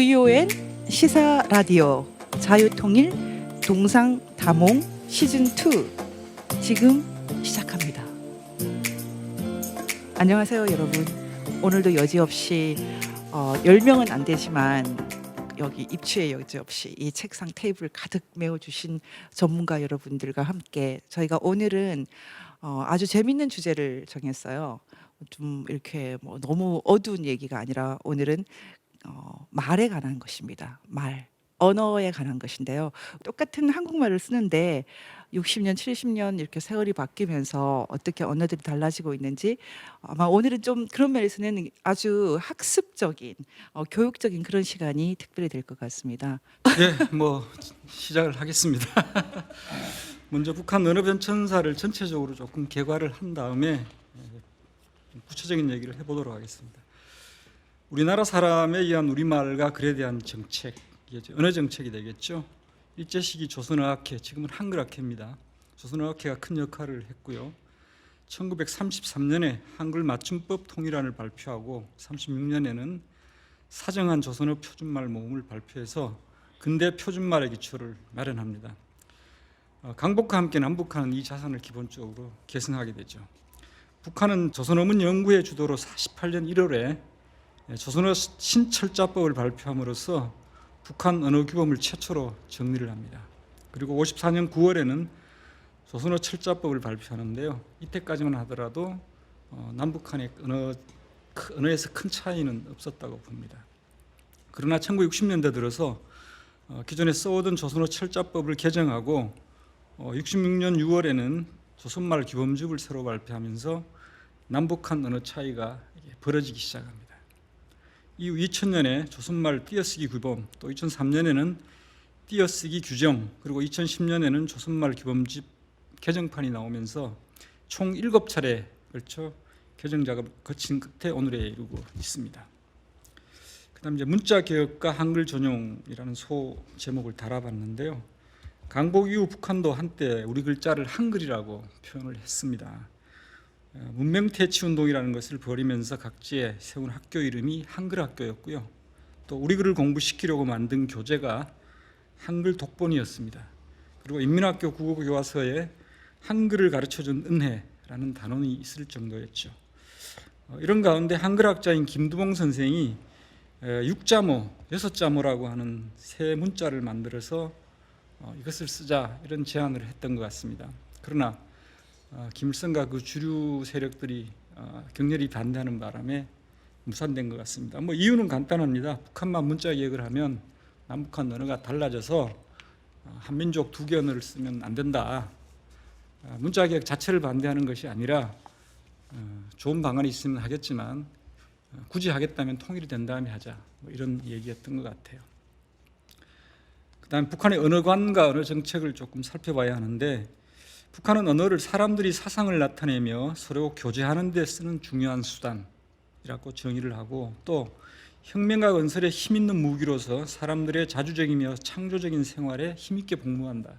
VON 시사 라디오 자유통일 동상다몽 시즌2 지금 시작합니다. 안녕하세요 여러분. 오늘도 여지없이 10명은 안 되지만 여기 입추에 여지없이 이 책상 테이블 가득 메워주신 전문가 여러분들과 함께 저희가 오늘은 아주 재밌는 주제를 정했어요. 좀 이렇게 뭐 너무 어두운 얘기가 아니라 오늘은 말에 관한 것입니다. 말, 언어에 관한 것인데요. 똑같은 한국말을 쓰는데 60년, 70년 이렇게 세월이 바뀌면서 어떻게 언어들이 달라지고 있는지 아마 오늘은 좀 그런 면에서는 아주 학습적인, 교육적인 그런 시간이 특별히 될 것 같습니다. 네, 시작을 하겠습니다. 먼저 북한 언어 변천사를 전체적으로 조금 개괄을 한 다음에 좀 구체적인 얘기를 해보도록 하겠습니다. 우리나라 사람에 의한 우리말과 글에 대한 정책, 언어 정책이 되겠죠. 일제시기 조선어학회, 지금은 한글학회입니다. 조선어학회가 큰 역할을 했고요. 1933년에 한글 맞춤법 통일안을 발표하고 36년에는 사정한 조선어 표준말 모음을 발표해서 근대 표준말의 기초를 마련합니다. 강복과 함께 남북한은 이 자산을 기본적으로 계승하게 되죠. 북한은 조선어문 연구회 주도로 48년 1월에 조선어 신철자법을 발표함으로써 북한 언어 규범을 최초로 정리를 합니다. 그리고 54년 9월에는 조선어 철자법을 발표하는데요. 이때까지만 하더라도 남북한의 언어에서 큰 차이는 없었다고 봅니다. 그러나 1960년대 들어서 기존에 써오던 조선어 철자법을 개정하고 66년 6월에는 조선말 규범집을 새로 발표하면서 남북한 언어 차이가 벌어지기 시작합니다. 이후 2000년에 조선말 띄어쓰기 규범, 또 2003년에는 띄어쓰기 규정, 그리고 2010년에는 조선말 규범집 개정판이 나오면서 총 7차례 걸쳐 개정 작업을 거친 끝에 오늘에 이르고 있습니다. 그다음 이제 문자 개혁과 한글 전용이라는 소 제목을 달아봤는데요. 강복 이후 북한도 한때 우리 글자를 한글이라고 표현을 했습니다. 문명 퇴치 운동이라는 것을 벌이면서 각지에 세운 학교 이름이 한글 학교였고요. 또 우리 글을 공부시키려고 만든 교재가 한글 독본이었습니다. 그리고 인민학교 국어 교과서에 한글을 가르쳐준 은혜라는 단원이 있을 정도였죠. 이런 가운데 한글학자인 김두봉 선생이 6자모, 6자모라고 하는 새 문자를 만들어서 이것을 쓰자 이런 제안을 했던 것 같습니다. 그러나 김일성과 그 주류 세력들이 격렬히 반대하는 바람에 무산된 것 같습니다. 이유는 간단합니다. 북한만 문자 개혁을 하면 남북한 언어가 달라져서 한민족 두 개 언어를 쓰면 안 된다. 문자 개혁 자체를 반대하는 것이 아니라 좋은 방안이 있으면 하겠지만 굳이 하겠다면 통일이 된 다음에 하자. 이런 얘기였던 것 같아요. 그다음 북한의 언어관과 언어 정책을 조금 살펴봐야 하는데 북한은 언어를 사람들이 사상을 나타내며 서로 교제하는 데 쓰는 중요한 수단이라고 정의를 하고 또 혁명과 건설에 힘 있는 무기로서 사람들의 자주적이며 창조적인 생활에 힘있게 복무한다.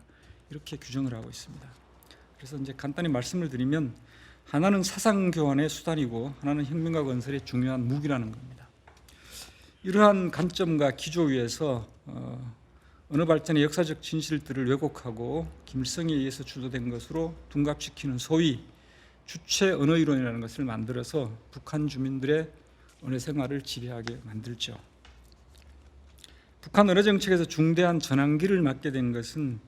이렇게 규정을 하고 있습니다. 그래서 이제 간단히 말씀을 드리면 하나는 사상 교환의 수단이고 하나는 혁명과 건설의 중요한 무기라는 겁니다. 이러한 관점과 기조 위에서 언어 발전의 역사적 진실들을 왜곡하고 김일성에 의해서 주도된 것으로 둔갑시키는 소위 주체 언어 이론이라는 것을 만들어서 북한 주민들의 언어 생활을 지배하게 만들죠. 북한 언어 정책에서 중대한 전환기를 맞게 된 것은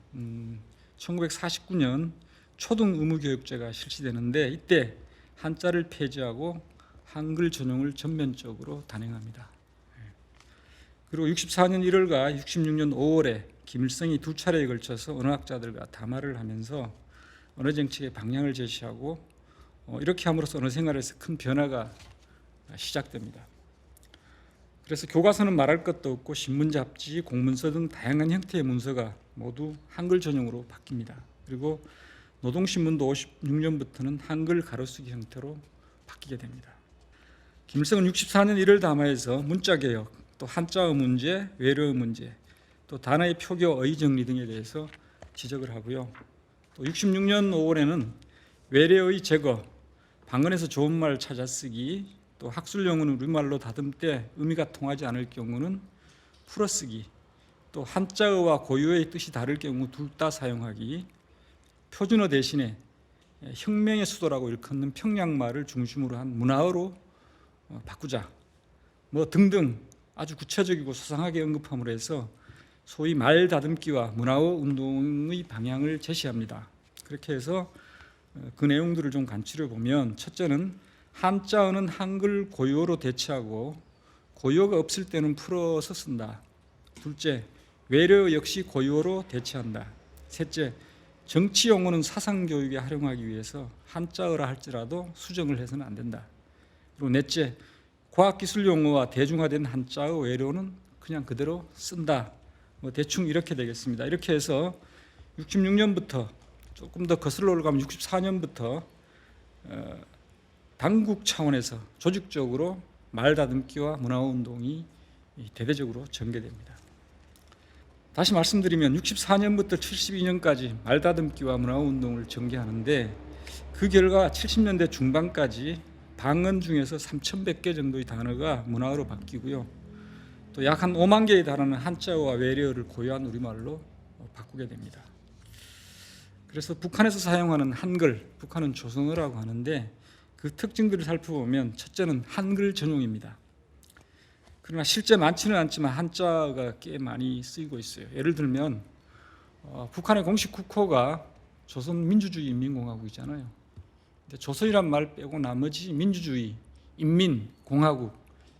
1949년 초등 의무교육제가 실시되는데 이때 한자를 폐지하고 한글 전용을 전면적으로 단행합니다. 그리고 64년 1월과 66년 5월에 김일성이 두 차례에 걸쳐서 언어학자들과 담화를 하면서 언어 정책의 방향을 제시하고 이렇게 함으로써 언어 생활에서 큰 변화가 시작됩니다. 그래서 교과서는 말할 것도 없고 신문, 잡지, 공문서 등 다양한 형태의 문서가 모두 한글 전용으로 바뀝니다. 그리고 노동신문도 56년부터는 한글 가로쓰기 형태로 바뀌게 됩니다. 김일성은 64년 1월 담화에서 문자개혁, 또 한자어 문제, 외래어 문제, 또 단어의 표교, 어휘 정리 등에 대해서 지적을 하고요. 또 66년 5월에는 외래어의 제거, 방언에서 좋은 말 찾아 쓰기, 또 학술용어는 우리말로 다듬 때 의미가 통하지 않을 경우는 풀어쓰기, 또 한자어와 고유어의 뜻이 다를 경우 둘 다 사용하기, 표준어 대신에 혁명의 수도라고 일컫는 평양말을 중심으로 한 문화어로 바꾸자, 뭐 등등 아주 구체적이고 소상하게 언급함으로 해서 소위 말 다듬기와 문화어 운동의 방향을 제시합니다. 그렇게 해서 그 내용들을 좀 간추려 보면, 첫째는 한자어는 한글 고유어로 대체하고 고유어가 없을 때는 풀어서 쓴다. 둘째, 외래어 역시 고유어로 대체한다. 셋째, 정치 용어는 사상 교육에 활용하기 위해서 한자어라 할지라도 수정을 해서는 안 된다. 그리고 넷째, 과학기술 용어와 대중화된 한자어 외래어는 그냥 그대로 쓴다. 뭐 대충 이렇게 되겠습니다. 이렇게 해서 66년부터 조금 더 거슬러 올라가면 64년부터 당국 차원에서 조직적으로 말다듬기와 문화운동이 대대적으로 전개됩니다. 다시 말씀드리면 64년부터 72년까지 말다듬기와 문화운동을 전개하는데, 그 결과 70년대 중반까지 방언 중에서 3,100개 정도의 단어가 문화어로 바뀌고요. 또 약 한 5만 개에 달하는 한자어와 외래어를 고유한 우리말로 바꾸게 됩니다. 그래서 북한에서 사용하는 한글, 북한은 조선어라고 하는데, 그 특징들을 살펴보면 첫째는 한글 전용입니다. 그러나 실제 많지는 않지만 한자가 꽤 많이 쓰이고 있어요. 예를 들면 북한의 공식 국호가 조선민주주의 인민공화국이잖아요. 근데 조선이란 말 빼고 나머지 민주주의, 인민, 공화국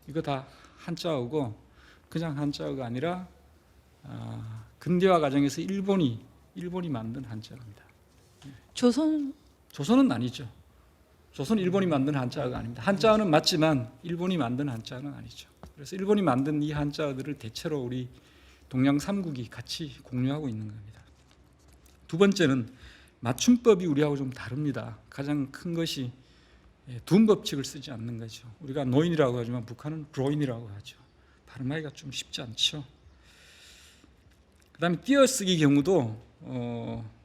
이거 다 한자어고, 그냥 한자어가 아니라 근대화 과정에서 일본이 만든 한자어입니다. 조선은 아니죠. 조선 일본이 만든 한자어가 아닙니다. 한자어는 맞지만 일본이 만든 한자어는 아니죠. 그래서 일본이 만든 이 한자어들을 대체로 우리 동양 3국이 같이 공유하고 있는 겁니다. 두 번째는 맞춤법이 우리하고 좀 다릅니다. 가장 큰 것이 둔 법칙을 쓰지 않는 거죠. 우리가 노인이라고 하지만 북한은 로인이라고 하죠. 발음하기가 좀 쉽지 않죠. 그다음에 띄어쓰기 경우도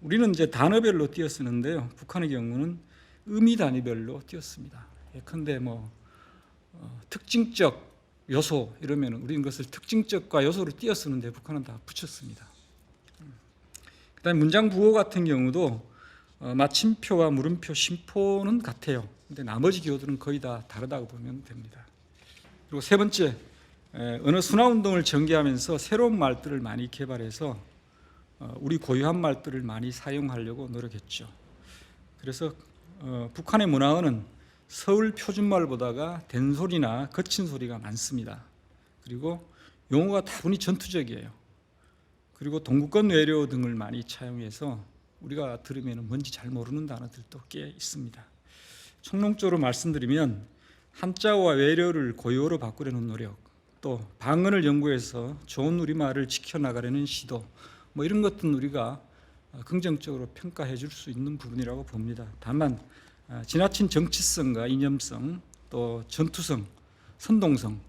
우리는 이제 단어별로 띄어쓰는데요. 북한의 경우는 의미 단위별로 띄었습니다. 예컨대 특징적 요소 이러면 우리는 그것을 특징적과 요소로 띄어쓰는데, 북한은 다 붙였습니다. 그다음에 문장 부호 같은 경우도 마침표와 물음표, 심포는 같아요. 근데 나머지 기호들은 거의 다 다르다고 보면 됩니다. 그리고 세 번째, 언어 순화 운동을 전개하면서 새로운 말들을 많이 개발해서 우리 고유한 말들을 많이 사용하려고 노력했죠. 그래서 북한의 문화어는 서울 표준말보다가 된소리나 거친 소리가 많습니다. 그리고 용어가 다분히 전투적이에요. 그리고 동구권 외래어 등을 많이 차용해서 우리가 들으면 뭔지 잘 모르는 단어들도 꽤 있습니다. 총론적으로 말씀드리면 한자어와 외래어를 고유어로 바꾸려는 노력, 또 방언을 연구해서 좋은 우리말을 지켜나가려는 시도, 이런 것들은 우리가 긍정적으로 평가해 줄 수 있는 부분이라고 봅니다. 다만 지나친 정치성과 이념성, 또 전투성, 선동성,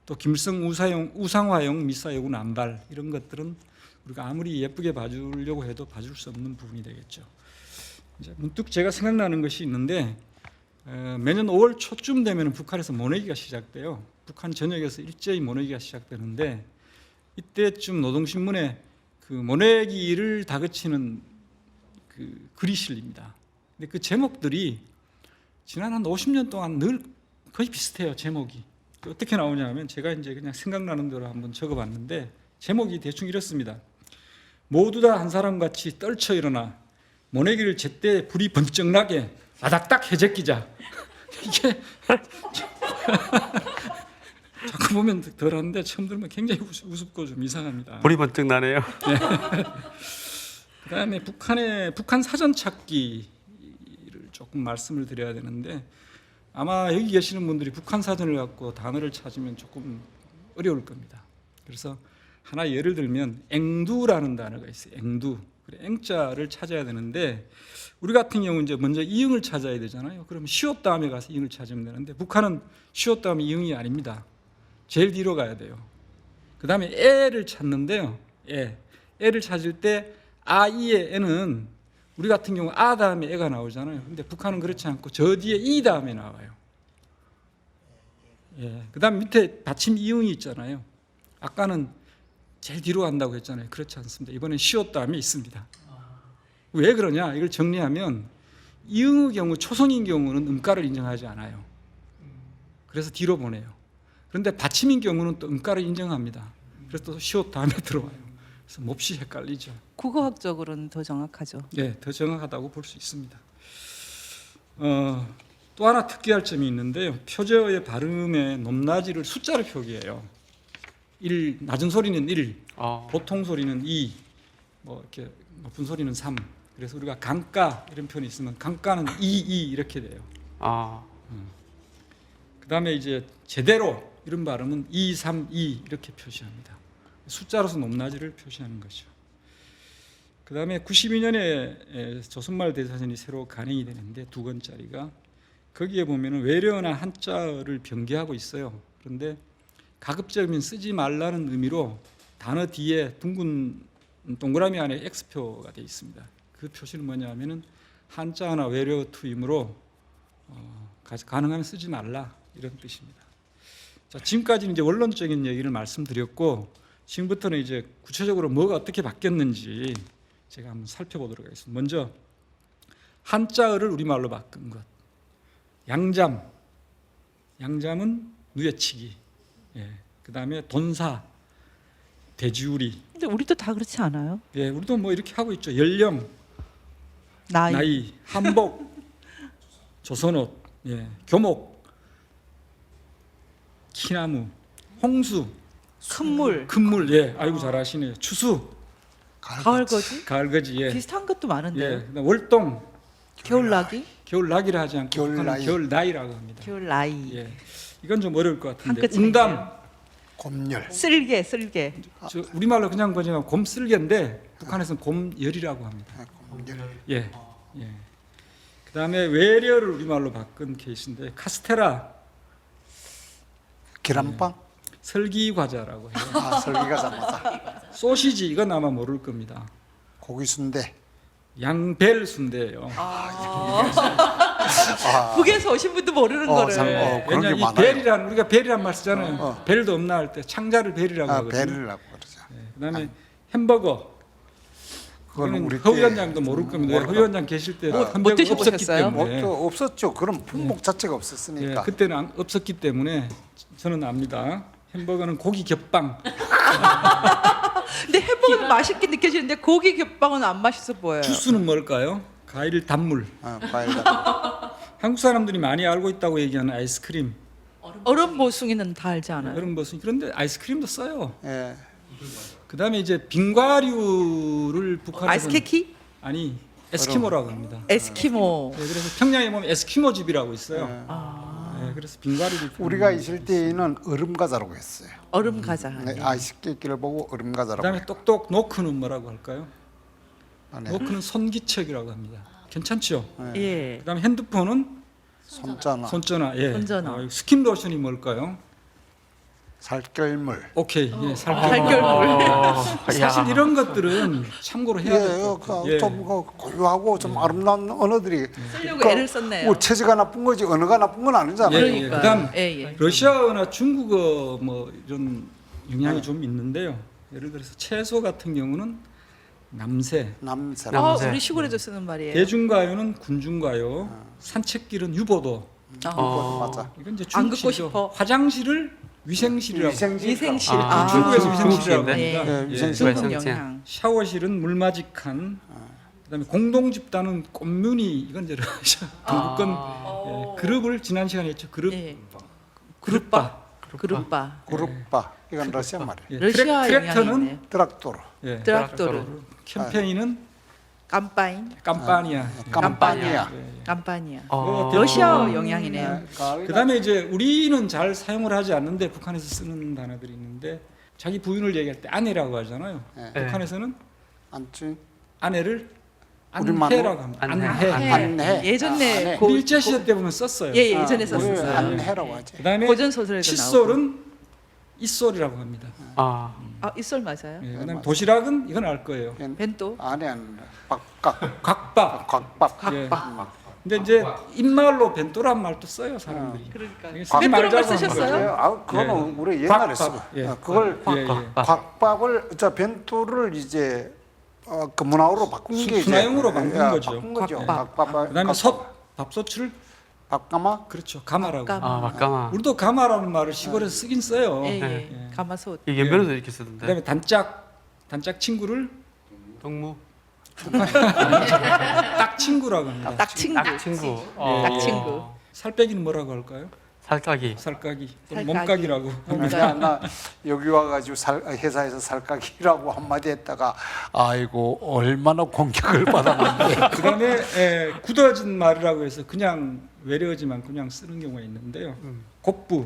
또 김일성 우상화용 미사여구 남발, 이런 것들은 우리가 아무리 예쁘게 봐주려고 해도 봐줄 수 없는 부분이 되겠죠. 이제 문득 제가 생각나는 것이 있는데, 매년 5월 초쯤 되면 북한에서 모내기가 시작돼요. 북한 전역에서 일제히 모내기가 시작되는데, 이때쯤 노동신문에 그 모내기를 다그치는 그 글이 실립니다. 근데 그 제목들이 지난 한 50년 동안 늘 거의 비슷해요. 제목이 어떻게 나오냐면, 제가 이제 그냥 생각나는 대로 한번 적어봤는데, 제목이 대충 이렇습니다. 모두 다 한 사람같이 떨쳐 일어나 모내기를 제때 불이 번쩍 나게 아닥닥 해제끼자. 이게 자꾸 보면 덜한데 처음 들으면 굉장히 우습고 좀 이상합니다. 불이 번쩍 나네요. 네. 그다음에 북한 사전 찾기를 조금 말씀을 드려야 되는데, 아마 여기 계시는 분들이 북한 사전을 갖고 단어를 찾으면 조금 어려울 겁니다. 그래서 하나 예를 들면 앵두라는 단어가 있어요. 앵두. 앵자를 찾아야 되는데, 우리 같은 경우 이제 먼저 이응을 찾아야 되잖아요. 그러면 시옷 다음에 가서 이응을 찾으면 되는데, 북한은 시옷 다음에 이응이 아닙니다. 제일 뒤로 가야 돼요. 그 다음에 애를 찾는데요. 애를 찾을 때 아이의 애는 우리 같은 경우 아 다음에 애가 나오잖아요. 근데 북한은 그렇지 않고 저 뒤에 이 다음에 나와요. 그 다음 밑에 받침 이응이 있잖아요. 아까는 제일 뒤로 간다고 했잖아요. 그렇지 않습니다. 이번엔 시옷다음이 있습니다. 왜 그러냐? 이걸 정리하면 이응의 경우, 초성인 경우는 음가를 인정하지 않아요. 그래서 뒤로 보내요. 그런데 받침인 경우는 또 음가를 인정합니다. 그래서 또 시옷 다음에 들어와요. 그래서 몹시 헷갈리죠. 국어학적으로는 더 정확하죠. 네, 더 정확하다고 볼 수 있습니다. 또 하나 특이할 점이 있는데요. 표제어의 발음의 높낮이를 숫자로 표기해요. 1, 낮은 소리는 1, 보통 소리는 2, 뭐 이렇게 높은 소리는 3. 그래서 우리가 강가 이런 표현이 있으면 강가는 2 이렇게 돼요. 그다음에 이제 제대로 이런 발음은 2, 3, 2 이렇게 표시합니다. 숫자로서 높낮이를 표시하는 것이죠. 그다음에 92년에 조선말 대사전이 새로 간행이 되는데 2권짜리가 거기에 보면은 외래어나 한자어를 변개하고 있어요. 그런데 가급적이면 쓰지 말라는 의미로 단어 뒤에 둥근 동그라미 안에 X표가 되어 있습니다. 그 표시는 뭐냐면은 한자어나 외래어 투이므로 가능하면 쓰지 말라 이런 뜻입니다. 자, 지금까지는 이제 원론적인 얘기를 말씀드렸고 지금부터는 이제 구체적으로 뭐가 어떻게 바뀌었는지 제가 한번 살펴보도록 하겠습니다. 먼저 한자어를 우리말로 바꾼 것. 양잠은 누에치기. 예. 그다음에 돈사, 돼지우리. 근데 우리도 다 그렇지 않아요? 예, 우리도 뭐 이렇게 하고 있죠. 연령, 나이, 한복, 조선옷, 예, 교목, 키나무, 홍수, 큰물, 예, 아이고 잘하시네요. 추수, 가을거지? 가을거지, 예, 비슷한 것도 많은데. 예, 그다음 월동, 겨울나기? 겨울나기를 하지 않고 겨울나이. 겨울나이라고 합니다. 겨울나이. 예, 이건 좀 어려울 것 같은데. 한끗 웅담, 곰열. 쓸개. 저 우리말로 그냥 뭐냐면 곰쓸개인데 북한에서는 곰열이라고 합니다. 곰열. 예, 예. 그다음에 외래어를 우리말로 바꾼 케이스인데 카스테라, 계란빵. 설기과자라고 해요. 설기가 맞아. 소시지 이건 아마 모를 겁니다. 고기 순대. 양벨 순대예요. 북에서 오신 분도 모르는 거를. 그런 게 왜냐하면 이 많아요. 벨이란 우리가 벨이란 말 쓰잖아요. 벨도 없나 할 때 창자를 벨이라고 하거든요. 배를 하고 그러죠. 예, 그다음에 햄버거. 그거는 이거는 우리 허 때 위원장도 모를 겁니다. 허 위원장 계실 때 못 햄버거 없었기 드셔보셨어요? 때문에. 없었죠. 그런 품목 자체가 예, 없었으니까. 그때는 없었기 때문에 저는 압니다. 햄버거는 고기 겹빵. 근데 햄버거는 맛있게 느껴지는데 고기 겹빵은 안 맛있어 보여요. 주스는 뭘까요? 과일 단물. 과일. 한국 사람들이 많이 알고 있다고 얘기하는 아이스크림. 얼음 보숭이는 다 알지 않아요? 여러분 무슨 그런데 아이스크림도 써요. 예. 그다음에 이제 빙과류를 북한에서 아이스케키? 아니 에스키모라고 합니다. 에스키모. 네, 그래서 평양에 보면 에스키모 집이라고 있어요. 예. 네, 그래서 빙과류를 우리가 있을 때는 얼음 과자라고 했어요. 얼음 과자. 네, 아이스케이크를 보고 얼음 과자라고. 그다음에 똑똑 노크는 뭐라고 할까요? 네. 노크는 손기척이라고 합니다. 괜찮죠? 예. 그다음에 핸드폰은 손자나 손전화. 예. 손전화. 스킨 로션이 뭘까요? 살결물. 오케이. 예, 살결. 살결물. 사실 이런 것들은 참고로 해야 될 것 같아요. 예. 좀 고유하고 좀 아름다운 언어들이 쓰려고 애를 썼네요. 뭐 체제가 나쁜 거지 언어가 나쁜 건 아니잖아요. 예, 그러니까. 그다음 예. 러시아어나 중국어 뭐 이런 영향이 좀 있는데요. 예를 들어서 채소 같은 경우는 남새, 남사람. 우리 시골에도 쓰는 말이에요. 대중가요는 군중가요, 산책길은 유보도. 맞아. 이건 이제 안 긋고 중국식이죠. 싶어. 화장실을 위생실이라고. 위생실. 중국에서 위생실이라고 중국인데? 합니다. 예, 예. 위생실. 중국 위생실. 영향. 샤워실은 물맞이칸. 그다음에 공동집단은 꽃무늬. 이건 이제 러시아 동구권 예, 그룹을 지난 시간에 했죠. 그룹. 예. 그룹바. 그룹바. 그룹바. 이건 러시아 말이에요. 예, 러시아 트랙터는 영향이네. 트락토르. 예, 드락토르. 캠페인은 깜빠인. 깜파니아. 깜파니아. 깜빠니아. 어, 러시아 영향이네요. 그다음에 이제 우리는 잘 사용을 하지 않는데 북한에서 쓰는 단어들이 있는데 자기 부인을 얘기할 때 아내라고 하잖아요. 네. 북한에서는 안춘 아내를 우리말로 안해라고 합니다. 안해. 안해. 예전에 안해. 고- 일제 시대 때 보면 썼어요. 예, 예전에 우리 썼었어요. 안해라고 하지. 그다음에 고전 소설에도 나오고. 칫솔은 이솔이라고 합니다. 이솔 맞아요? 예, 그다음에 도시락은 이건 알 거예요. 벤또. 안해 안 빡깍 곽밥. 곽밥. 예. 근데 이제 입말로 벤토란 말도 써요 사람들이. 그러니까 이게 쓰지 벤토란 말자고 말 하는 쓰셨어요? 거죠. 아, 그거는 예. 우리 옛날에 곽밥, 쓰고 예. 그걸 예, 예. 곽밥을 저 벤토를 이제 그 문화어로 바꾼 게 이제 순화용으로 바꾼 거죠. 바꾼 거죠. 곽밥. 곽밥. 그다음에 밥솥을 밥가마. 그렇죠 가마라고. 곽가마. 막가마. 우리도 가마라는 말을 시골에서 쓰긴 써요. 예, 네. 예. 가마솥. 이 연변에도 이렇게 쓰던데. 그다음에 단짝 친구를 동무. 딱 친구라고 합니다. 딱 친구. 딱 친구. 딱 친구. 살빼기는 뭐라고 할까요? 살까기. 살까기, 또는 살까기. 몸까기라고. 나 여기 와가지고 회사에서 살까기라고 한마디 했다가 아이고 얼마나 공격을 받았는데. 그다음에 굳어진 말이라고 해서 그냥 외래어지만 그냥 쓰는 경우가 있는데요. 곱부,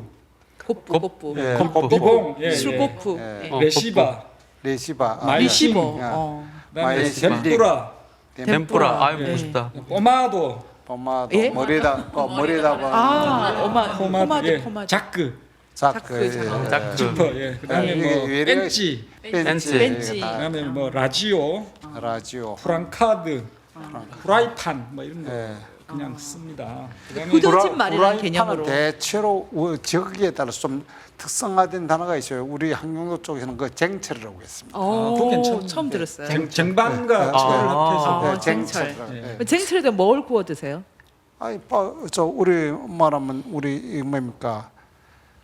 곱부. 예, 곱부. 비봉, 예, 술곱부. 예. 예. 레시바, 레시바. 마이- 리시버. 야. 그다음에 마이싱. 덴뿌라, 덴뿌라. 아유 예. 먹고 싶다. 포마도, 포마도 예? 머리에다 포마드, 예, 포마드. 자크, 자크. 자크. 지퍼, 예. 그다음에 이게 뭐 외래어- 벤치, 벤치. 그다음에 뭐 라지오, 라지오. 프랑카드, 프라이판 뭐 이런 거 예. 그냥 씁니다. 그다음에 굳어진 말이라는 후라이팬은 개념으로. 대체로 지역에 따라서 좀 특성화된 단어가 있어요. 우리 항공도 쪽에서는 그 쟁철이라고 했습니다. 그거 괜찮은데. 처음 들었어요. 쟁반과 아. 철을 합해서 아. 네, 쟁철. 예. 예. 쟁철에다 뭘 구워 드세요? 아니, 저 우리 말하면 우리 이 뭡니까?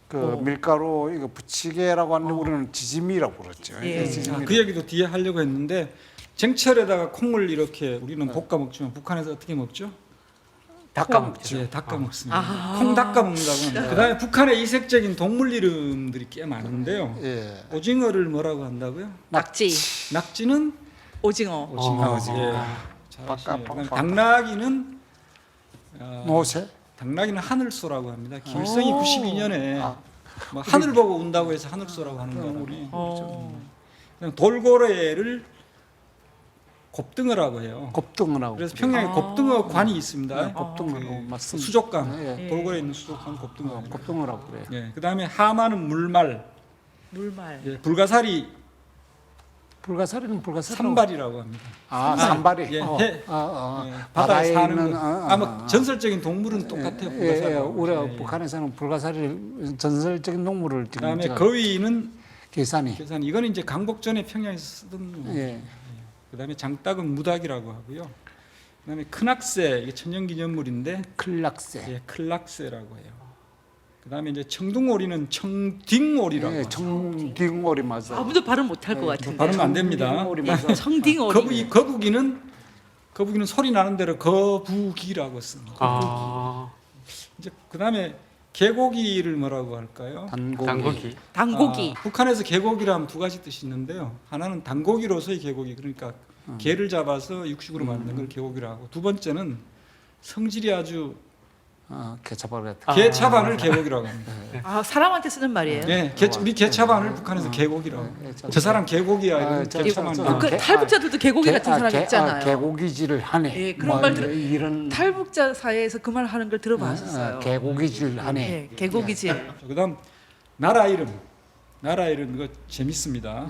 그 밀가루 이거 부치개라고 하는데 우리는 지짐이라고 그러죠. 예. 예, 지짐이. 그 얘기도 뒤에 하려고 했는데 쟁철에다가 콩을 이렇게 우리는 볶아 먹지만 북한에서 어떻게 먹죠? 닦아 먹죠. 예, 닦아 먹습니다. 콩 닦아 먹는다고 합니다. 그다음에 북한의 이색적인 동물 이름들이 꽤 많은데요. 예. 오징어를 뭐라고 한다고요? 낙지, 낙지는 오징어. 오징어. 예, 잘하시네요. 그다음에 당나귀는 노새. 당나귀는 하늘소라고 합니다. 길성이 92년에 아. 뭐 하늘 보고 운다고 해서 하늘소라고 하는 거라네. 어. 돌고래를 곱등어라고 해요. 곱등어라고. 그래서 평양에 곱등어 관이 있습니다. 곱등어라고 맞습니다. 수족관, 예. 돌고래 있는 수족관 곱등어. 곱등어라고 그래요. 예, 그다음에 하마는 물말, 물말. 예, 불가사리 불가사리는 불가사리. 산발이라고 합니다. 아, 산발이. 예, 어. 해. 아, 예, 바다에 바다에 사는 있는, 거. 아, 아마 전설적인 동물은 똑같아요. 예, 불가사리하고. 우리가 예, 예. 북한에서는 불가사리 전설적인 동물을 지금 그다음에 제가 거위는 계산이. 계산. 이거는 이제 강복전에 평양에서 쓰던. 예. 그다음에 장닭은 무닭이라고 하고요. 그다음에 큰악새 이게 천년기념물인데 클락세. 예, 클락새라고 해요. 그다음에 이제 청둥오리는 청딩오리라고. 예, 해요. 청딩오리 맞아. 아무도 발음 못할 것 같은데. 발음 안 됩니다. 청딩오리 맞아. 청딩어리. 거북이는 소리 나는 대로 거북이라고 씁니다. 아. 이제 그다음에 개고기를 뭐라고 할까요? 단고기. 당고기. 당고기. 북한에서 개고기라면 두 가지 뜻이 있는데요. 하나는 단고기로서의 개고기, 그러니까 개를 잡아서 육식으로 만든 걸 개고기라고. 두 번째는 성질이 아주 개차발 같은. 아. 개차반을 개고기라고 합니다. 아, 사람한테 쓰는 말이에요. 네, 우리 개차반을 북한에서 개고기라고. 저 사람 개고기야 이런 개차반. 그 탈북자들도 개고기 같은 사람 있잖아요. 개고기질을 하네. 예, 그런 말들 이런 탈북자 사이에서 그 말 하는 걸 들어봤었어요. 개고기질 하네. 예, 개고기질. 그다음 나라 이름 이거 재밌습니다.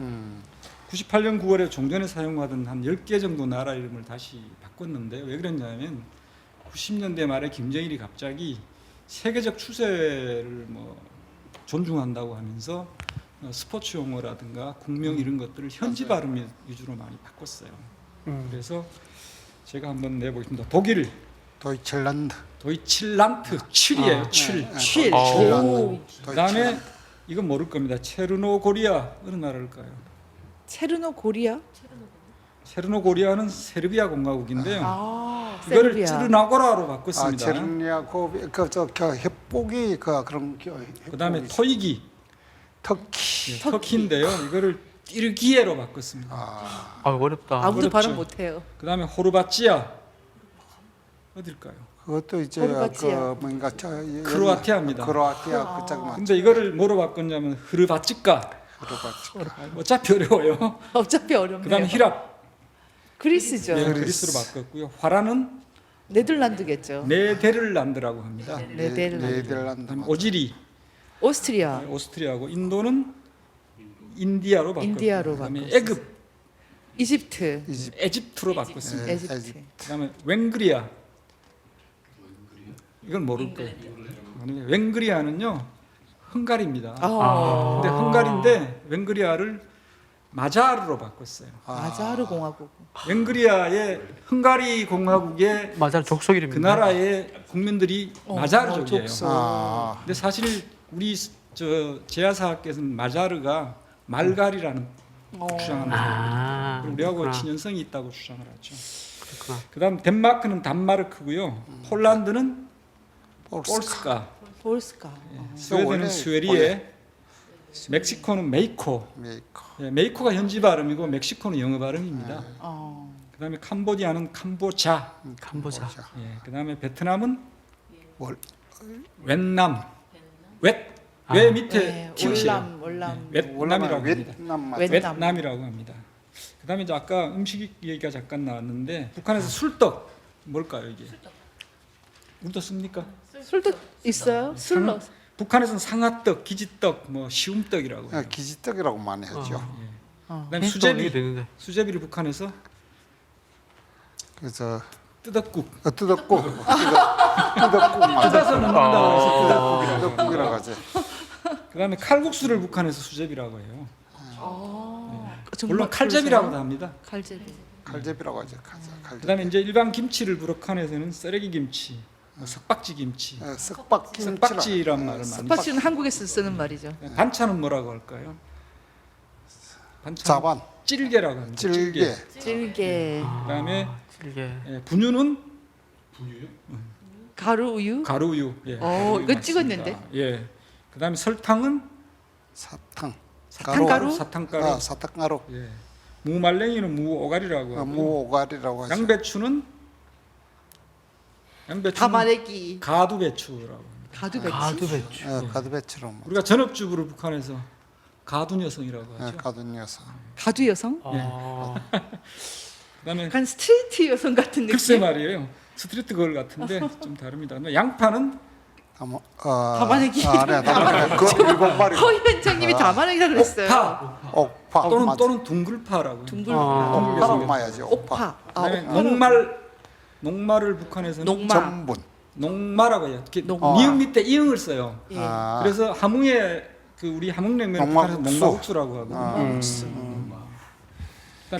98년 9월에 종전에 사용하던 한 10개 정도 나라 이름을 다시 바꿨는데 왜 그랬냐면 90년대 말에 김정일이 갑자기 세계적 추세를 뭐 존중한다고 하면서 스포츠 용어라든가 국명 이런 것들을 현지 발음 위주로 많이 바꿨어요. 그래서 제가 한번 내보겠습니다. 독일 도이칠란드. 도이칠란트 7이에요. 7. 7. 오. 그다음에 이건 모를 겁니다. 체르노고리아 어느 나라일까요? 체르노고리아? 체르노고리아는 세르비아 공화국인데요. 아, 이거를 세르비아. 츠르나고라로 아, 바꿨습니다. 체르니아고 그저 협복이 그런 그다음에 협복이 토이기 터키. 터키인데요. 이거를 띠르기에로 바꿨습니다. 아, 아 어렵다. 아무도 어렵죠. 발음 못해요. 그다음에 호르바치아 어딜까요? 그것도 이제 호르바치아. 그 뭔가 크로아티아입니다. 크로아티아 그쪽 맞. 근데 이거를 뭐로 바꿨냐면 흐르바치카. 크로아티아. 어차피 어려워요. 어차피 어렵네요. 그다음에 히랍 그리스죠. 네, 그리스로 바꿨고요. 화라는 네덜란드겠죠. 네데르란드라고 합니다. 네덜란드. 그다음에 오지리 오스트리아. 오스트리아고 인도는 인디아로 바꿨고 인디아로 그다음에 바꿨어요. 애굽 이집트. 에집트로 바꿨습니다. 에집트. 그다음에 웽그리아 이건 모를 거예요. 아니, 웽그리아는요 헝가리입니다. 아. 근데 헝가리인데 웽그리아를 마자르로 바꿨어요. 마자르 공화국. 웽그리아의 헝가리 공화국의 맞아, 족속 그 이름입니다. 나라의 국민들이 마자르족이에요. 족속. 아, 근데 사실 우리 저 제야사학계에서는 마자르가 말갈이라는 주장합니다. 아, 그리고 우리하고 그렇구나. 친연성이 있다고 주장을 하죠. 그렇구나. 그다음 덴마크는 단마르크고요. 폴란드는 폴스카, 폴스카. 스웨덴은 원래 스웨리에, 멕시코는 메이코. 메이커. 예, 메이코가 현지 발음이고 멕시코는 영어 발음입니다. 어. 그다음에 캄보디아는 캄보자. 캄보자. 예, 그다음에 베트남은 월. 웻남. 웻. 아. 왜 밑에 네, 키우시요. 월남. 웻남이라고 합니다. 베트남 맞 웻- 베트남이라고 합니다. 그다음에 이제 아까 음식 얘기가 잠깐 나왔는데 북한에서 술떡 뭘까요 이게? 우리도 씁니까? 술도 있어요? 술 넣어서. 북한에서는 상아떡, 기지떡, 뭐 시움떡이라고 해요. 기지떡이라고 많이 하죠. 어. 그다음에 또 이게 수제비, 되는데. 수제비를 북한에서 그래서 뜨덕국, 뜯었고 뜯었고 맞아. 뜯어서 넣는다고 해서 뜨덕국이라고. 뜯었국이라고 하지. 그다음에 칼국수를 북한에서 수제비라고 해요. 정말 물론 칼제비라고도 그러세요? 합니다. 칼제비. 칼제비라고 하죠. 칼제비. 그다음에 이제 일반 김치를 북한에서는 쓰레기 김치, 뭐 석박지 김치, 석박김치라. 석박지란 말을 많이 석박지는 한국에서 쓰는 말이죠. 반찬은 뭐라고 할까요? 반찬 자반, 찔개라고 합니다. 찔개, 찔개, 그다음에 이게 분유는 가루 우유. 가루우유. 예, 오, 가루우유 이거 맞습니다. 찍었는데? 예. 그다음에 설탕은 사탕, 사탕가루? 사탕가루. 아, 사탕가루, 예. 무말랭이는 무오가리라고 하고. 무오가리라고 하죠. 양배추는 담아내기. 가두배추라고 합니다. 가두배치. 가두배추. 가두배추로 뭐. 우리가 전업주부를 북한에서 가두녀성이라고 하죠. 가둔 녀석. 가두 여성? 아, 그다음에 약간 스트리트 여성 같은 글쎄 느낌. 말이에요. 스트리트 걸 같은데 좀 다릅니다. 양파는 담아내기. 네, 담아내기. 그 일본 말이 허 위원장님이 담아내기라 그랬어요. 옥파 옥파. 또는 둥글파라고. 둥글. 옥파라고 봐야지. 옥파. 그다음에 옥파는 녹말을 북한에서는 녹마. 전분. 녹마라고 해요. 이렇게 녹마. 니은 밑에 이응을 써요. 예. 그래서 함흥에 그 우리 함흥냉면 북한에서 녹마국수. 녹마국수라고 하고. 그다음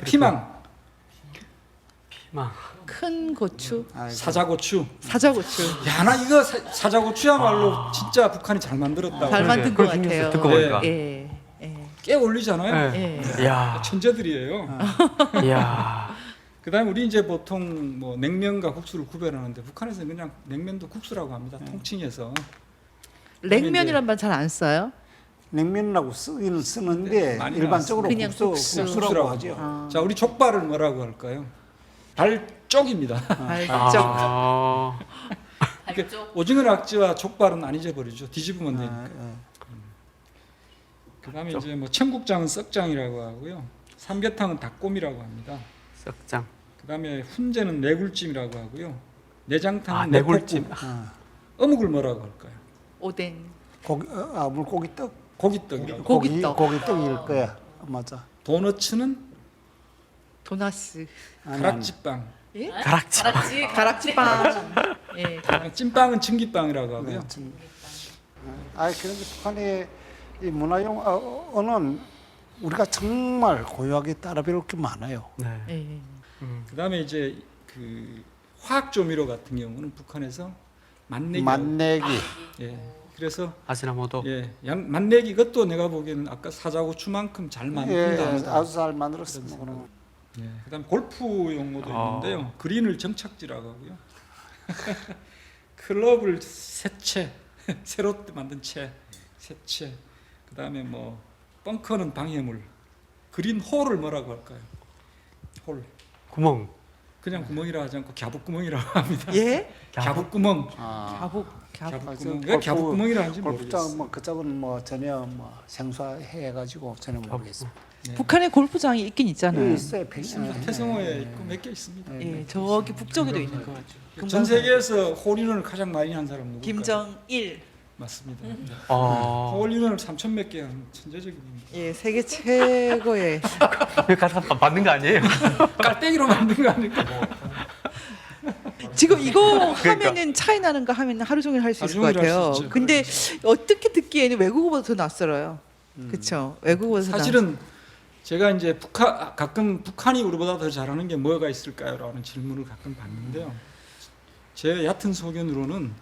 피망, 피망. 큰 고추, 사자고추. 사자고추. 야, 나 이거 사자고추야말로 진짜 북한이 잘 만들었다. 잘 만든 것 그걸 같아요. 듣고 보니까. 예. 예. 꽤 어울리잖아요. 네. 예. 야, 천재들이에요. 야, 그다음에 우리 이제 보통 뭐 냉면과 국수를 구별하는데 북한에서는 그냥 냉면도 국수라고 합니다. 통칭해서. 냉면이란 말 잘 안 써요? 냉면이라고 쓰기는 쓰는데 많이 일반적으로 그냥 국수, 국수. 국수라고 하죠. 아. 자, 우리 족발을 뭐라고 할까요? 발쪽입니다. 발적. 아, 그러니까 오징어 낙지와 족발은 안 잊어버리죠. 뒤집으면 되니까. 그다음에 이제 뭐 청국장은 썩장이라고 하고요. 삼계탕은 닭곰이라고 합니다. 썩장. 그다음에 훈제는 내굴찜이라고 하고요. 내장탕은 아, 내굴찜. 어묵을 뭐라고 할까요? 오뎅. 고기, 물고기떡. 고기떡이라고. 고기떡. 고기떡일 거야. 맞아. 도너츠는 도나스. 가락지빵. 예? 가락지. 가락지빵. 예. 찐빵은 증기빵이라고 하고요. 그런데 북한의 이 문화용 언어는 우리가 정말 고유하게 따라 배울 게 많아요. 네. 예. 그다음에 이제 그 화학 조미료 같은 경우는 북한에서 만내기. 만내기. 예. 그래서 아지나모도. 예, 만내기 이것도 내가 보기에는 아까 사자고추만큼 잘 만든다. 아주 잘 만들었습니다. 그런. 예, 그다음에 골프 용어도 있는데요. 그린을 정착지라고 하고요. 클럽을 새채, 새로 만든 채, 새채. 그다음에 뭐 벙커는 방해물. 그린 홀을 뭐라고 할까요? 홀. 구멍. 그냥 구멍이라 하지 않고 갸북구멍이라고 합니다. 예? 갸북구멍. 갸북. 갸북구멍. 왜 갸북구멍이라 하는지 모르겠어요. 골프장 뭐 그쪽은 뭐 전혀 뭐 생소해가지고 전혀 모르겠습니다. 북한에 골프장이 있긴 있잖아요. 있어요. 태성호에 있고 몇 개 있습니다. 예, 저기 북쪽에도 있는 거 같죠. 전 세계에서 홀인원을 가장 많이 한 사람 누굴까요? 김정일. 맞습니다. 홀인원을 3천 몇 개 한 천재적입니다. 예, 세계 최고의 갖다 받는 거 아니에요? 깔때기로 만든 거 아닐까? 지금 이거 하면은 차이 나는가 하면 하루 종일 할 수 있을 것 하루 종일 같아요. 할수 있죠. 근데 어떻게 듣기에는 외국어보다 더 낯설어요. 그렇죠? 외국어보다 더 사실은 제가 이제 가끔 북한이 우리보다 더 잘하는 게 뭐가 있을까요라는 질문을 가끔 받는데요. 제 얕은 소견으로는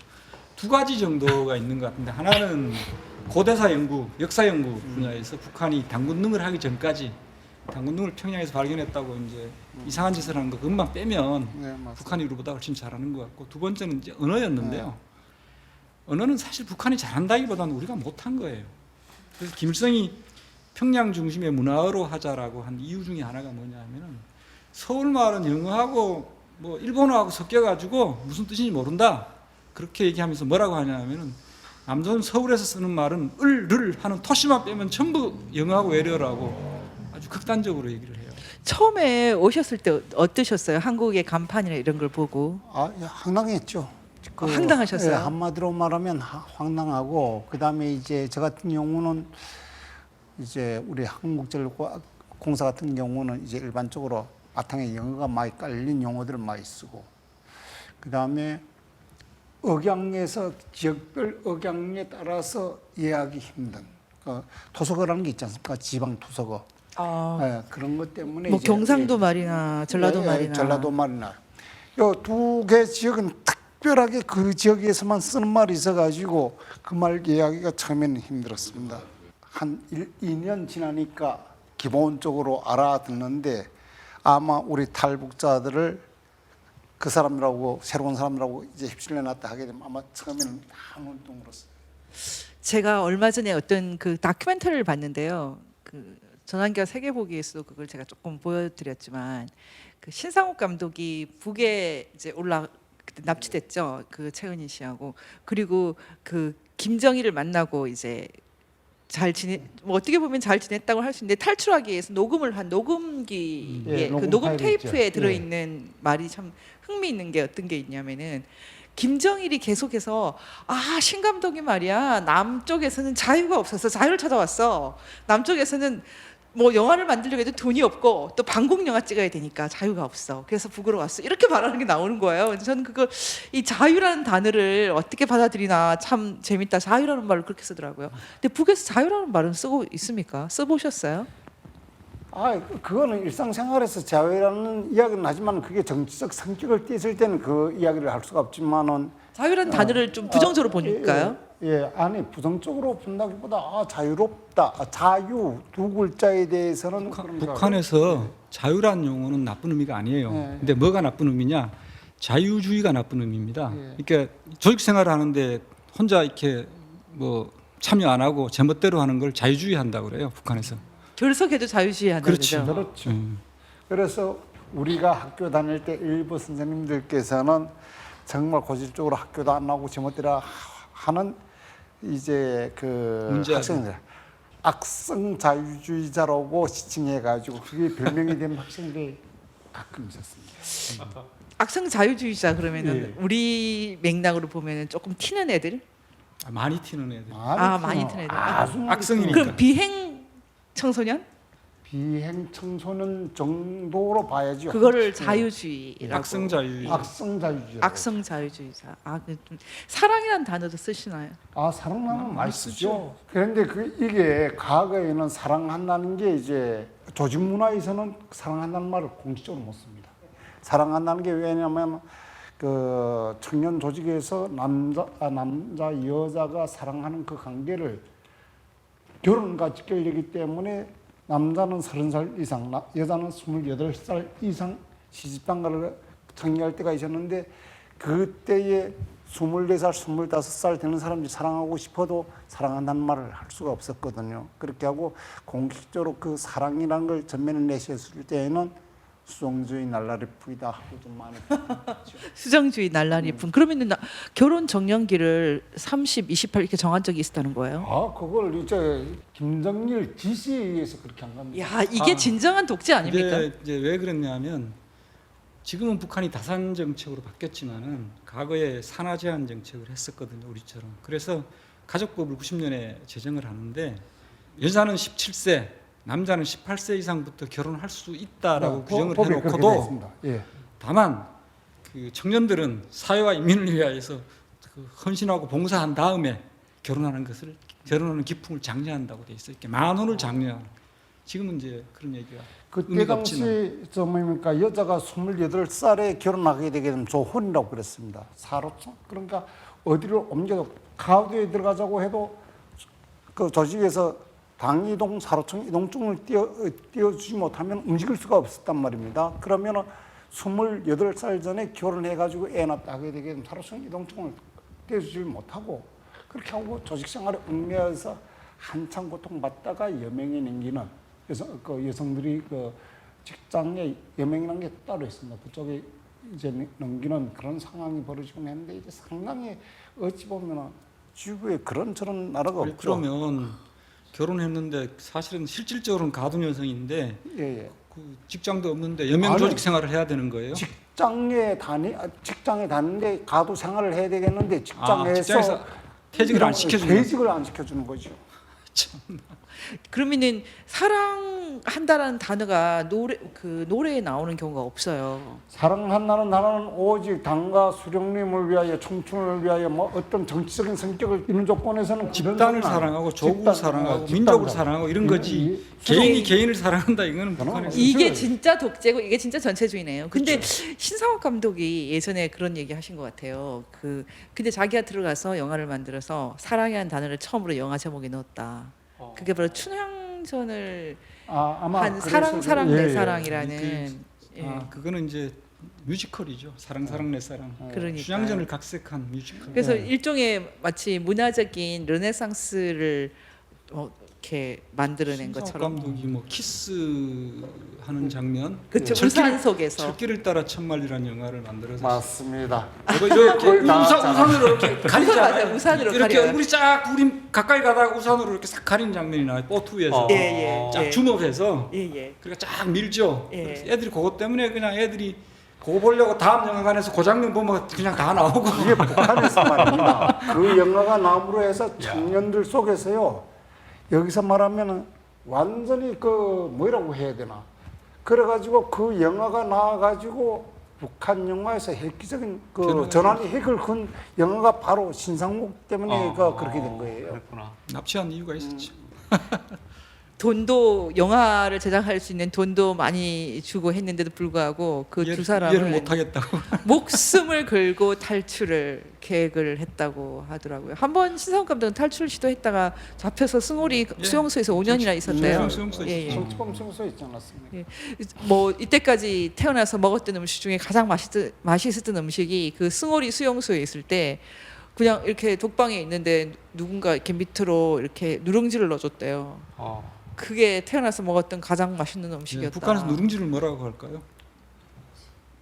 두 가지 정도가 있는 것 같은데, 하나는 고대사 연구, 역사 연구 분야에서 북한이 단군능을 하기 전까지 단군능을 평양에서 발견했다고 이제 이상한 짓을 하는 거 그것만 빼면 네, 맞습니다. 북한이 우리보다 훨씬 잘하는 것 같고, 두 번째는 이제 언어였는데요. 언어는 사실 북한이 잘한다기보다는 우리가 못한 거예요. 그래서 김일성이 평양 중심의 문화어로 하자라고 한 이유 중에 하나가 뭐냐면은, 서울 말은 영어하고 뭐 일본어하고 섞여가지고 무슨 뜻인지 모른다, 그렇게 얘기하면서 뭐라고 하냐면은, 남조선 서울에서 쓰는 말은 을를 하는 토시만 빼면 전부 영어하고 외래어라고 아주 극단적으로 얘기를 해요. 처음에 오셨을 때 어떠셨어요? 한국의 간판이나 이런 걸 보고. 황당했죠. 황당하셨어요? 예, 한마디로 말하면 황당하고, 그다음에 이제 저 같은 경우는 이제 우리 한국전력공사 같은 경우는 이제 일반적으로 바탕에 영어가 많이 깔린 용어들을 많이 쓰고, 그다음에 억양에서 지역별 억양에 따라서 이해하기 힘든 토속어라는 게 있지 않습니까? 지방 토속어. 예, 그런 것 때문에 뭐 이제 경상도 말이나 전라도 말이나. 전라도 말이나 요 두 개 지역은 특별하게 그 지역에서만 쓰는 말이 있어가지고 그 말 이해하기가 처음에는 힘들었습니다. 한 2년 지나니까 기본적으로 알아듣는데, 아마 우리 탈북자들을 그 사람들하고 새로운 사람들하고 이제 휩쓸려 놨다 하게 되면 아마 처음에는 한운동 울었어요. 제가 얼마 전에 어떤 그 다큐멘터리를 봤는데요. 그 전환기와 세계보기에서도 그걸 제가 조금 보여드렸지만, 그 신상욱 감독이 북에 이제 그때 납치됐죠. 그 최은희 씨하고. 그리고 그 김정일을 만나고 이제 뭐 어떻게 보면 잘 지냈다고 할 수 있는데, 탈출하기 위해서 녹음을 한 녹음기에 예, 그 녹음 녹음 파일이 테이프에 있죠. 들어있는 말이 참 흥미있는 게 어떤 게 있냐면은, 김정일이 계속해서 신 감독이 말이야, 남쪽에서는 자유가 없어서 자유를 찾아왔어. 남쪽에서는 뭐 영화를 만들려고 해도 돈이 없고 또 방공 영화 찍어야 되니까 자유가 없어. 그래서 북으로 왔어. 이렇게 말하는 게 나오는 거예요. 그래서 저는 그걸, 이 자유라는 단어를 어떻게 받아들이나 참 재밌다. 자유라는 말을 그렇게 쓰더라고요. 근데 북에서 자유라는 말은 쓰고 있습니까? 써보셨어요? 그거는 일상생활에서 자유라는 이야기는 하지만 그게 정치적 성격을 띠을 때는 그 이야기를 할 수가 없지만은, 자유라는 단어를 좀 부정적으로 보니까요. 아니 부정적으로 본다기보다 자유롭다, 자유 두 글자에 대해서는 북한에서 자유란 용어는 나쁜 의미가 아니에요. 네. 근데 뭐가 나쁜 의미냐? 자유주의가 나쁜 의미입니다. 그러니까 조직 생활을 하는데 혼자 이렇게 뭐 참여 안 하고 제멋대로 하는 걸 자유주의 한다고 그래요, 북한에서. 결석해도 자유주의 한다고 그러죠. 그렇죠. 그래서 우리가 학교 다닐 때 일부 선생님들께서는 정말 고질적으로 학교도 안 나오고 제멋대로 하는 이제 그 문제아들. 학생들, 악성 자유주의자라고 지칭해가지고 그게 별명이 된 학생들이 가끔 있었습니다. 악성 자유주의자 그러면은 우리 맥락으로 보면은 조금 튀는 애들? 많이 튀는 애들. 많이 튀는 애들. 악성이니까. 그럼 비행 청소년? 비행 청소년 정도로 봐야죠. 그거를 자유주의라고. 악성 자유. 악성 자유주의. 악성 자유주의자. 좀 사랑이라는 단어도 쓰시나요? 사랑하는 많이 쓰죠. 그런데 이게 과거에는 사랑한다는 게 이제 조직 문화에서는 사랑한다는 말을 공식적으로 못 씁니다. 사랑한다는 게 왜냐하면 그 청년 조직에서 남자 여자가 사랑하는 그 관계를 결혼과 직결되기 때문에 남자는 30살 이상, 여자는 28살 이상 시집장가를 청리할 때가 있었는데, 그때에 24살, 25살 되는 사람들이 사랑하고 싶어도 사랑한다는 말을 할 수가 없었거든요. 그렇게 하고 공식적으로 그 사랑이라는 걸 전면에 내세웠을 때에는 수정주의 날라리 풀이다 하고 좀 많이 수정주의 날라리 품. 그러면은 결혼 정년기를 30, 28 이렇게 정한 적이 있었다는 거예요? 그걸 이제 김정일 지시에 의해서 그렇게 한 겁니다. 야, 이게 진정한 독재 아닙니까? 이제 왜 그랬냐면, 지금은 북한이 다산 정책으로 바뀌었지만은 과거에 산하 제한 정책을 했었거든요, 우리처럼. 그래서 가족법을 90년에 제정을 하는데, 여자는 17세, 남자는 18세 이상부터 결혼할 수 있다라고 규정을 해놓고도, 다만 그 청년들은 사회와 인민을 위하여서 그 헌신하고 봉사한 다음에 결혼하는 기풍을 장려한다고 돼 있어요. 이렇게 만혼을 장려하는. 지금은 이제 그런 얘기가 그때 의미가 당시 없지만. 저 뭡니까 여자가 28살에 결혼하게 되게 되면 조혼이라고 그랬습니다. 사로청. 그러니까 어디를 옮겨도 가우디에 들어가자고 해도 그 조직에서 당이동, 사로청 이동증을 띄워주지 못하면 움직일 수가 없었단 말입니다. 그러면 28살 전에 결혼해가지고 애 낳다 하게 되게 되면 사로청 이동증을 띄워주지 못하고 그렇게 하고 조직 생활에 얽매여서 한참 고통받다가 여명이 남기는 여성들이 그 직장에 여명이라는 게 따로 있습니다. 그쪽에 이제 넘기는 그런 상황이 벌어지곤 했는데 이제 상당히 어찌 보면 지구에 그런 저런 나라가 없죠. 그러면 결혼했는데 사실은 실질적으로는 가둔 여성인데 예. 그 직장도 없는데 여명 아니, 조직 생활을 해야 되는 거예요? 직장에 다니는데 가도 생활을 해야 되겠는데 직장에서 퇴직을 안 시켜주는 퇴직을 안 시켜주는 거죠. 그러면은 사랑한다라는 단어가 노래에 나오는 경우가 없어요. 사랑한다는 단어는 오직 당과 수령님을 위하여 청춘을 위하여 뭐 어떤 정치적인 성격을 이런 조건에서는 집단을 사랑하고 조국을 사랑하고 민족을 사랑하고 이런 거지. 개인이 개인을 사랑한다 이거는 북한에서 이게 진짜 독재고 이게 진짜 전체주의네요. 근데 신상옥 감독이 예전에 그런 얘기 하신 것 같아요. 근데 자기가 들어가서 영화를 만들어서 사랑이라는 단어를 처음으로 영화 제목에 넣었다. 그게 바로 춘향전을 아마 한 사랑 예, 내 예. 사랑이라는 그거는 이제 뮤지컬이죠. 사랑 내 사랑. 그러니까 춘향전을 각색한 뮤지컬. 그래서 일종의 마치 문화적인 르네상스를 이렇게 만들어낸 신상옥 것처럼 감독이 뭐 키스하는 장면, 그쵸 우산 속에서 철길을 따라 천말이라는 영화를 만들어서 맞습니다. 이렇게 우산으로 이렇게 가리잖아요. 맞아요. 우산으로 이렇게 가려요. 얼굴이 쫙 우리 가까이 가다가 우산으로 이렇게 싹 가리는 장면이 나와요. 보트 위에서 쫙 줌업해서 예. 그러니까 쫙 밀죠. 예. 그래서 애들이 그것 때문에 그냥 애들이 그거 보려고 다음 영화관에서 그 장면 보면 그냥 다 나오고 이게 북한에서 말입니다. 그 영화가 나무로 해서 청년들 속에서요. 여기서 말하면은 완전히 그 뭐라고 해야 되나? 그래가지고 그 영화가 나와가지고 북한 영화에서 획기적인 그 전환의 핵을 건 영화가 바로 신상옥 때문에 그렇게 된 거예요. 그랬구나. 납치한 이유가 있었죠. 돈도 영화를 제작할 수 있는 돈도 많이 주고 했는데도 불구하고 그 두 이해를 사람은 못 하겠다고. 목숨을 걸고 탈출을 계획을 했다고 하더라고요. 한번 신상옥 감독은 탈출 시도했다가 잡혀서 승오리 수용소에서 5년이나 있었대요. 수용소에 예. 정치범 수용소에 있지 않았습니까? 뭐 이때까지 태어나서 먹었던 음식 중에 가장 맛있었던 음식이 그 승오리 수용소에 있을 때 그냥 이렇게 독방에 있는데 누군가 이렇게 밑으로 이렇게 누룽지를 넣어줬대요. 그게 태어나서 먹었던 가장 맛있는 음식이었다. 북한에서 누룽지를 뭐라고 할까요?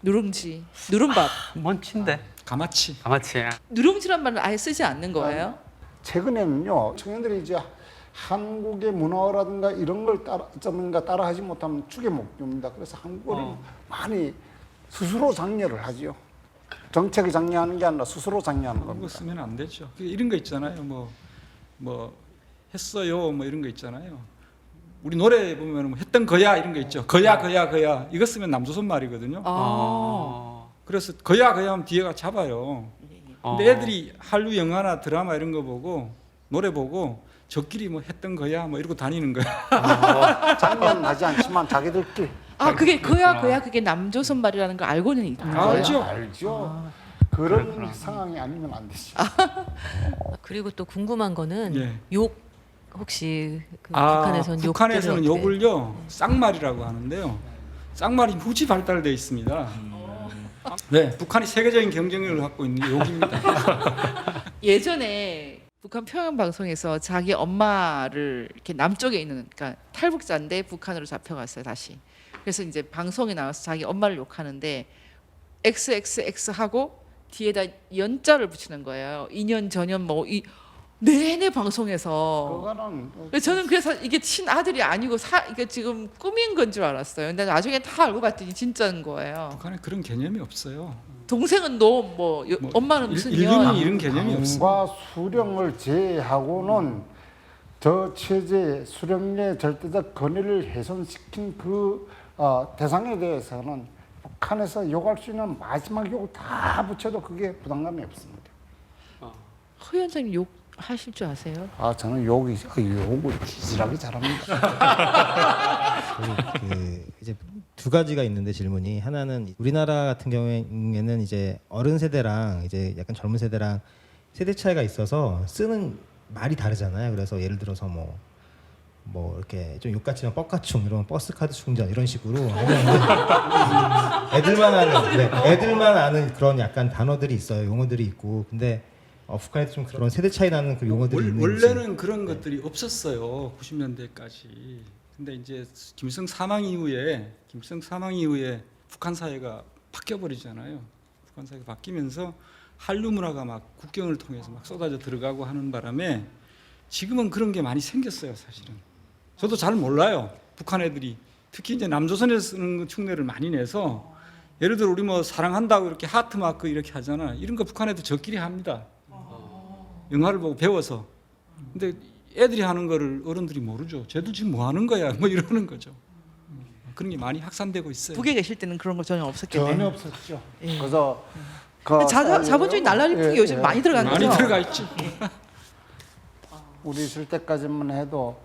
누룽지, 누른밥. 먼친데. 가마치. 아마치. 누룽지란 말을 아예 쓰지 않는 거예요? 최근에는요 청년들이 이제 한국의 문화라든가 이런 걸 따라하지 못하면 죽의 목표입니다. 그래서 한국어를 많이 스스로 장려를 하지요. 정책이 장려하는 게 아니라 스스로 장려하는 그거 겁니다. 쓰면 안 되죠. 이런 거 있잖아요. 뭐 했어요. 뭐 이런 거 있잖아요. 우리 노래 보면 뭐 했던 거야 이런 거 있죠. 거야. 이거 쓰면 남조선 말이거든요. 그래서 거야 하면 뒤에가 잡아요. 근데 애들이 한류 영화나 드라마 이런 거 보고 노래 보고 저끼리 뭐 했던 거야 뭐 이러고 다니는 거야. 장려하지 않지만 자기들끼리 그게 거야 그게 남조선 말이라는 걸 알고는 있는 거예요. 알죠. 알죠. 그런 상황이 아니면 안 되지. 그리고 또 궁금한 거는 예. 욕 혹시 북한에서는 북한에서는 욕들을 욕을요 쌍말이라고 하는데요. 쌍말이 무지 발달되어 있습니다. 네, 북한이 세계적인 경쟁력을 갖고 있는 게 욕입니다. 예전에 북한 평양 방송에서 자기 엄마를 이렇게 남쪽에 있는 그러니까 탈북자인데 북한으로 잡혀갔어요 다시. 그래서 이제 방송에 나와서 자기 엄마를 욕하는데 XXX 하고 뒤에다 연자를 붙이는 거예요. 2년 전년 뭐 내내 방송에서. 그거는 저는 그래서 이게 친아들이 아니고 이게 지금 꾸민 건 줄 알았어요. 근데 나중에 다 알고 봤더니 진짜인 거예요. 북한에 그런 개념이 없어요. 동생은 너 뭐 엄마는 무슨 일본이 이런 개념이 없어요. 당과 수령을 제외하고는 저 체제 수령의 절대적 권위를 훼손시킨 그 대상에 대해서는 북한에서 욕할 수 있는 마지막 욕을 다 붙여도 그게 부담감이 없습니다. 허 위원장님 욕 하실 줄 아세요? 아 저는 욕을 지질하게 잘합니다. 그 이제 두 가지가 있는데 질문이 하나는 우리나라 같은 경우에는 이제 어른 세대랑 이제 약간 젊은 세대랑 세대 차이가 있어서 쓰는 말이 다르잖아요. 그래서 예를 들어서 뭐 이렇게 좀 욕같지만 뻑가충 이런 버스 카드 충전 이런 식으로 애들만 아는 그런 약간 단어들이 있어요. 용어들이 있고 근데 북한에도 좀 그런 세대 차이 나는 그 용어들이 있는지. 원래는 그런 것들이 없었어요. 90년대까지. 근데 이제 김일성 사망 이후에 북한 사회가 바뀌어 버리잖아요. 북한 사회가 바뀌면서 한류 문화가 막 국경을 통해서 막 쏟아져 들어가고 하는 바람에 지금은 그런 게 많이 생겼어요, 사실은. 저도 잘 몰라요. 북한 애들이 특히 이제 남조선에서 쓰는 흉내를 많이 내서 예를 들어 우리 뭐 사랑한다고 이렇게 하트 마크 이렇게 하잖아. 이런 거 북한 애들 저끼리 합니다. 영화를 보고 배워서. 근데 애들이 하는 거를 어른들이 모르죠. 쟤도 지금 뭐 하는 거야? 뭐 이러는 거죠. 그런 게 많이 확산되고 있어요. 북에 계실 때는 그런 거 전혀 없었겠네요. 전혀 없었죠. 예. 그래서 그 자본주의 날라리 풍기 요즘 많이 들어간 거죠. 많이 들어가 있죠. 우리 있을 때까지만 해도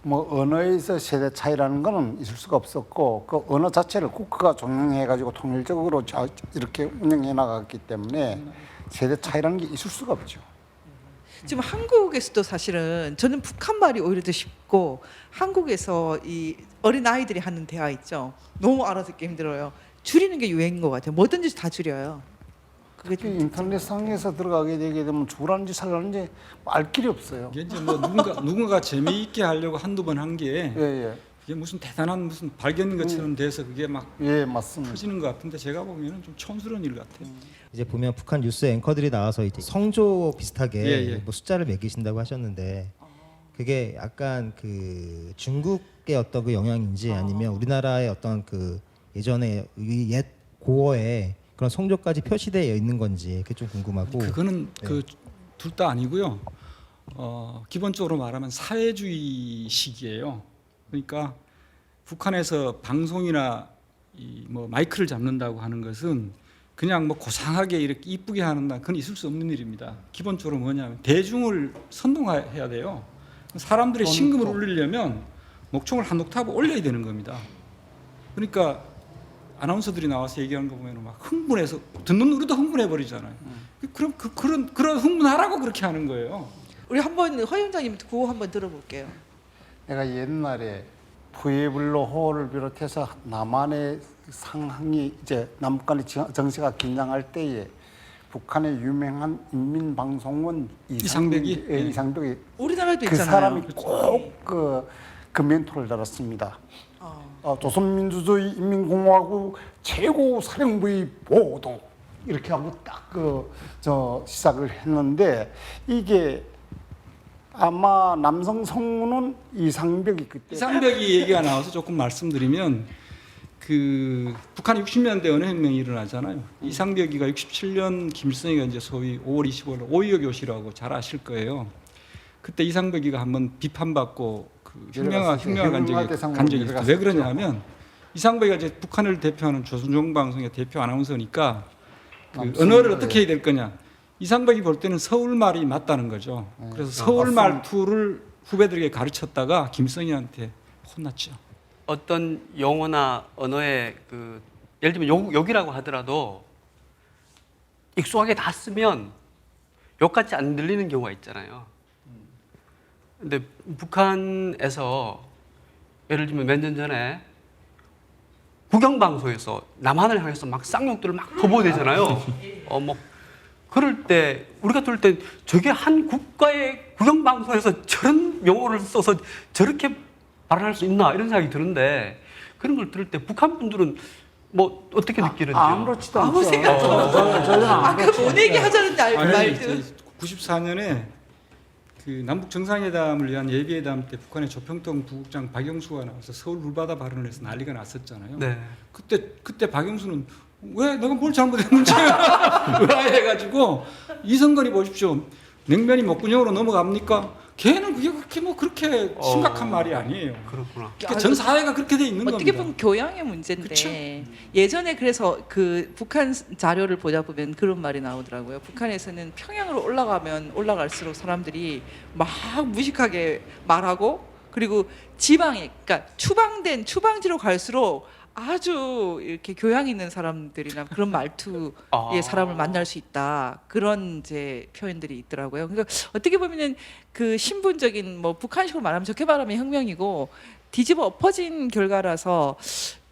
뭐 언어에서 세대 차이라는 거는 있을 수가 없었고 그 언어 자체를 국가가 종용해 가지고 통일적으로 이렇게 운영해 나갔기 때문에 세대 차이라는 게 있을 수가 없죠. 지금 한국에서도 사실은 저는 북한 말이 오히려 더 쉽고 한국에서 이 어린 아이들이 하는 대화 있죠. 너무 알아듣기 힘들어요. 줄이는 게 유행인 것 같아요. 뭐든지 다 줄여요. 그게 특히 인터넷상에서 들어가게 되게 되면 주라는지 살라는지 알 길이 없어요. 이게 이제 뭐 누군가 재미있게 하려고 한두 번 한 게 예. 그게 무슨 대단한 무슨 발견 것처럼 돼서 그게 막 예, 맞습니다. 커지는 것 같은데 제가 보기에는 좀 촌스러운 일 같아요. 이제 보면 북한 뉴스 앵커들이 나와서 이제 성조 비슷하게 예. 뭐 숫자를 매기신다고 하셨는데 그게 약간 그 중국의 어떤 그 영향인지 아니면 우리나라의 어떤 그 예전에 이 옛 고어에 그런 성조까지 표시되어 있는 건지 그게 좀 궁금하고. 그거는 네. 그 둘 다 아니고요. 기본적으로 말하면 사회주의식이에요. 그러니까 북한에서 방송이나 이 뭐 마이크를 잡는다고 하는 것은 그냥 뭐 고상하게 이렇게 이쁘게 하는다, 그건 있을 수 없는 일입니다. 기본적으로 뭐냐면 대중을 선동해야 돼요. 사람들의 심금을 울리려면 목청을 한 옥타브 올려야 되는 겁니다. 그러니까 아나운서들이 나와서 얘기하는 거 보면 막 흥분해서 듣는 우리도 흥분해 버리잖아요. 그럼 그런 흥분하라고 그렇게 하는 거예요. 우리 한번 허 위원장님 구호 한번 들어볼게요. 내가 옛날에 푸에블로 호를 비롯해서 남한의 상황이 이제 남북 간의 정세가 긴장할 때에 북한의 유명한 인민방송은 이상벽이? 이상벽이 우리나라에도 그 있잖아요. 사람이 꼭 그 멘토를 달았습니다. 조선민주주의 인민공화국 최고 사령부의 보도 이렇게 하고 딱 시작을 했는데 이게 아마 남성 성우는 이상벽이 그때 이상벽이 얘기가 나와서 조금 말씀드리면 그 북한 60년대 언어혁명이 일어나잖아요. 이상벽이가 67년 김일성이가 이제 소위 5월 25일 5.25 교시라고 잘 아실 거예요. 그때 이상벽이가 한번 비판받고 그 혁명화 간 적이 있어요. 왜 그러냐면 이상벽이가 이제 북한을 대표하는 조선중 방송의 대표 아나운서니까 그 언어를 어떻게 해야 될 거냐. 이상벽이 볼 때는 서울말이 맞다는 거죠. 그래서 서울말 투를 후배들에게 가르쳤다가 김일성이한테 혼났죠. 어떤 용어나 언어의 그 예를 들면 욕이라고 하더라도 익숙하게 다 쓰면 욕같이 안 들리는 경우가 있잖아요. 근데 북한에서 예를 들면 몇 년 전에 국영방송에서 남한을 향해서 막 쌍욕들을 막 도보되잖아요. 뭐 그럴 때 우리가 들을 때 저게 한 국가의 국영방송에서 저런 용어를 써서 저렇게 발언할 수 있나 이런 생각이 드는데 그런 걸 들을 때 북한 분들은 뭐 어떻게 느끼는지요? 아무렇지도 않죠. 아무 생각도 없어요. 그뭔 얘기 하자는데 아니, 말든. 94년에 그 남북 정상회담을 위한 예비회담 때 북한의 조평통 부국장 박영수가 나와서 서울 불바다 발언을 해서 난리가 났었잖아요. 네. 그때 박영수는 왜 내가 뭘 잘못했는지 의아해가지고 이성건이 보십시오. 냉면이 목구멍으로 넘어갑니까? 걔는 그게 그렇게 뭐 그렇게 심각한 말이 아니에요. 그렇구나. 그러니까 전 사회가 그렇게 돼 있는 어떻게 겁니다. 보면 교양의 문제인데 그쵸? 예전에 그래서 그 북한 자료를 보다 보면 그런 말이 나오더라고요. 북한에서는 평양으로 올라가면 올라갈수록 사람들이 막 무식하게 말하고 그리고 지방에 그러니까 추방지로 갈수록 아주 이렇게 교양 있는 사람들이나 그런 말투의 사람을 만날 수 있다 그런 이제 표현들이 있더라고요. 그러니까 어떻게 보면은 그 신분적인 뭐 북한식으로 말하면 좋게 말하면 혁명이고 뒤집어 엎어진 결과라서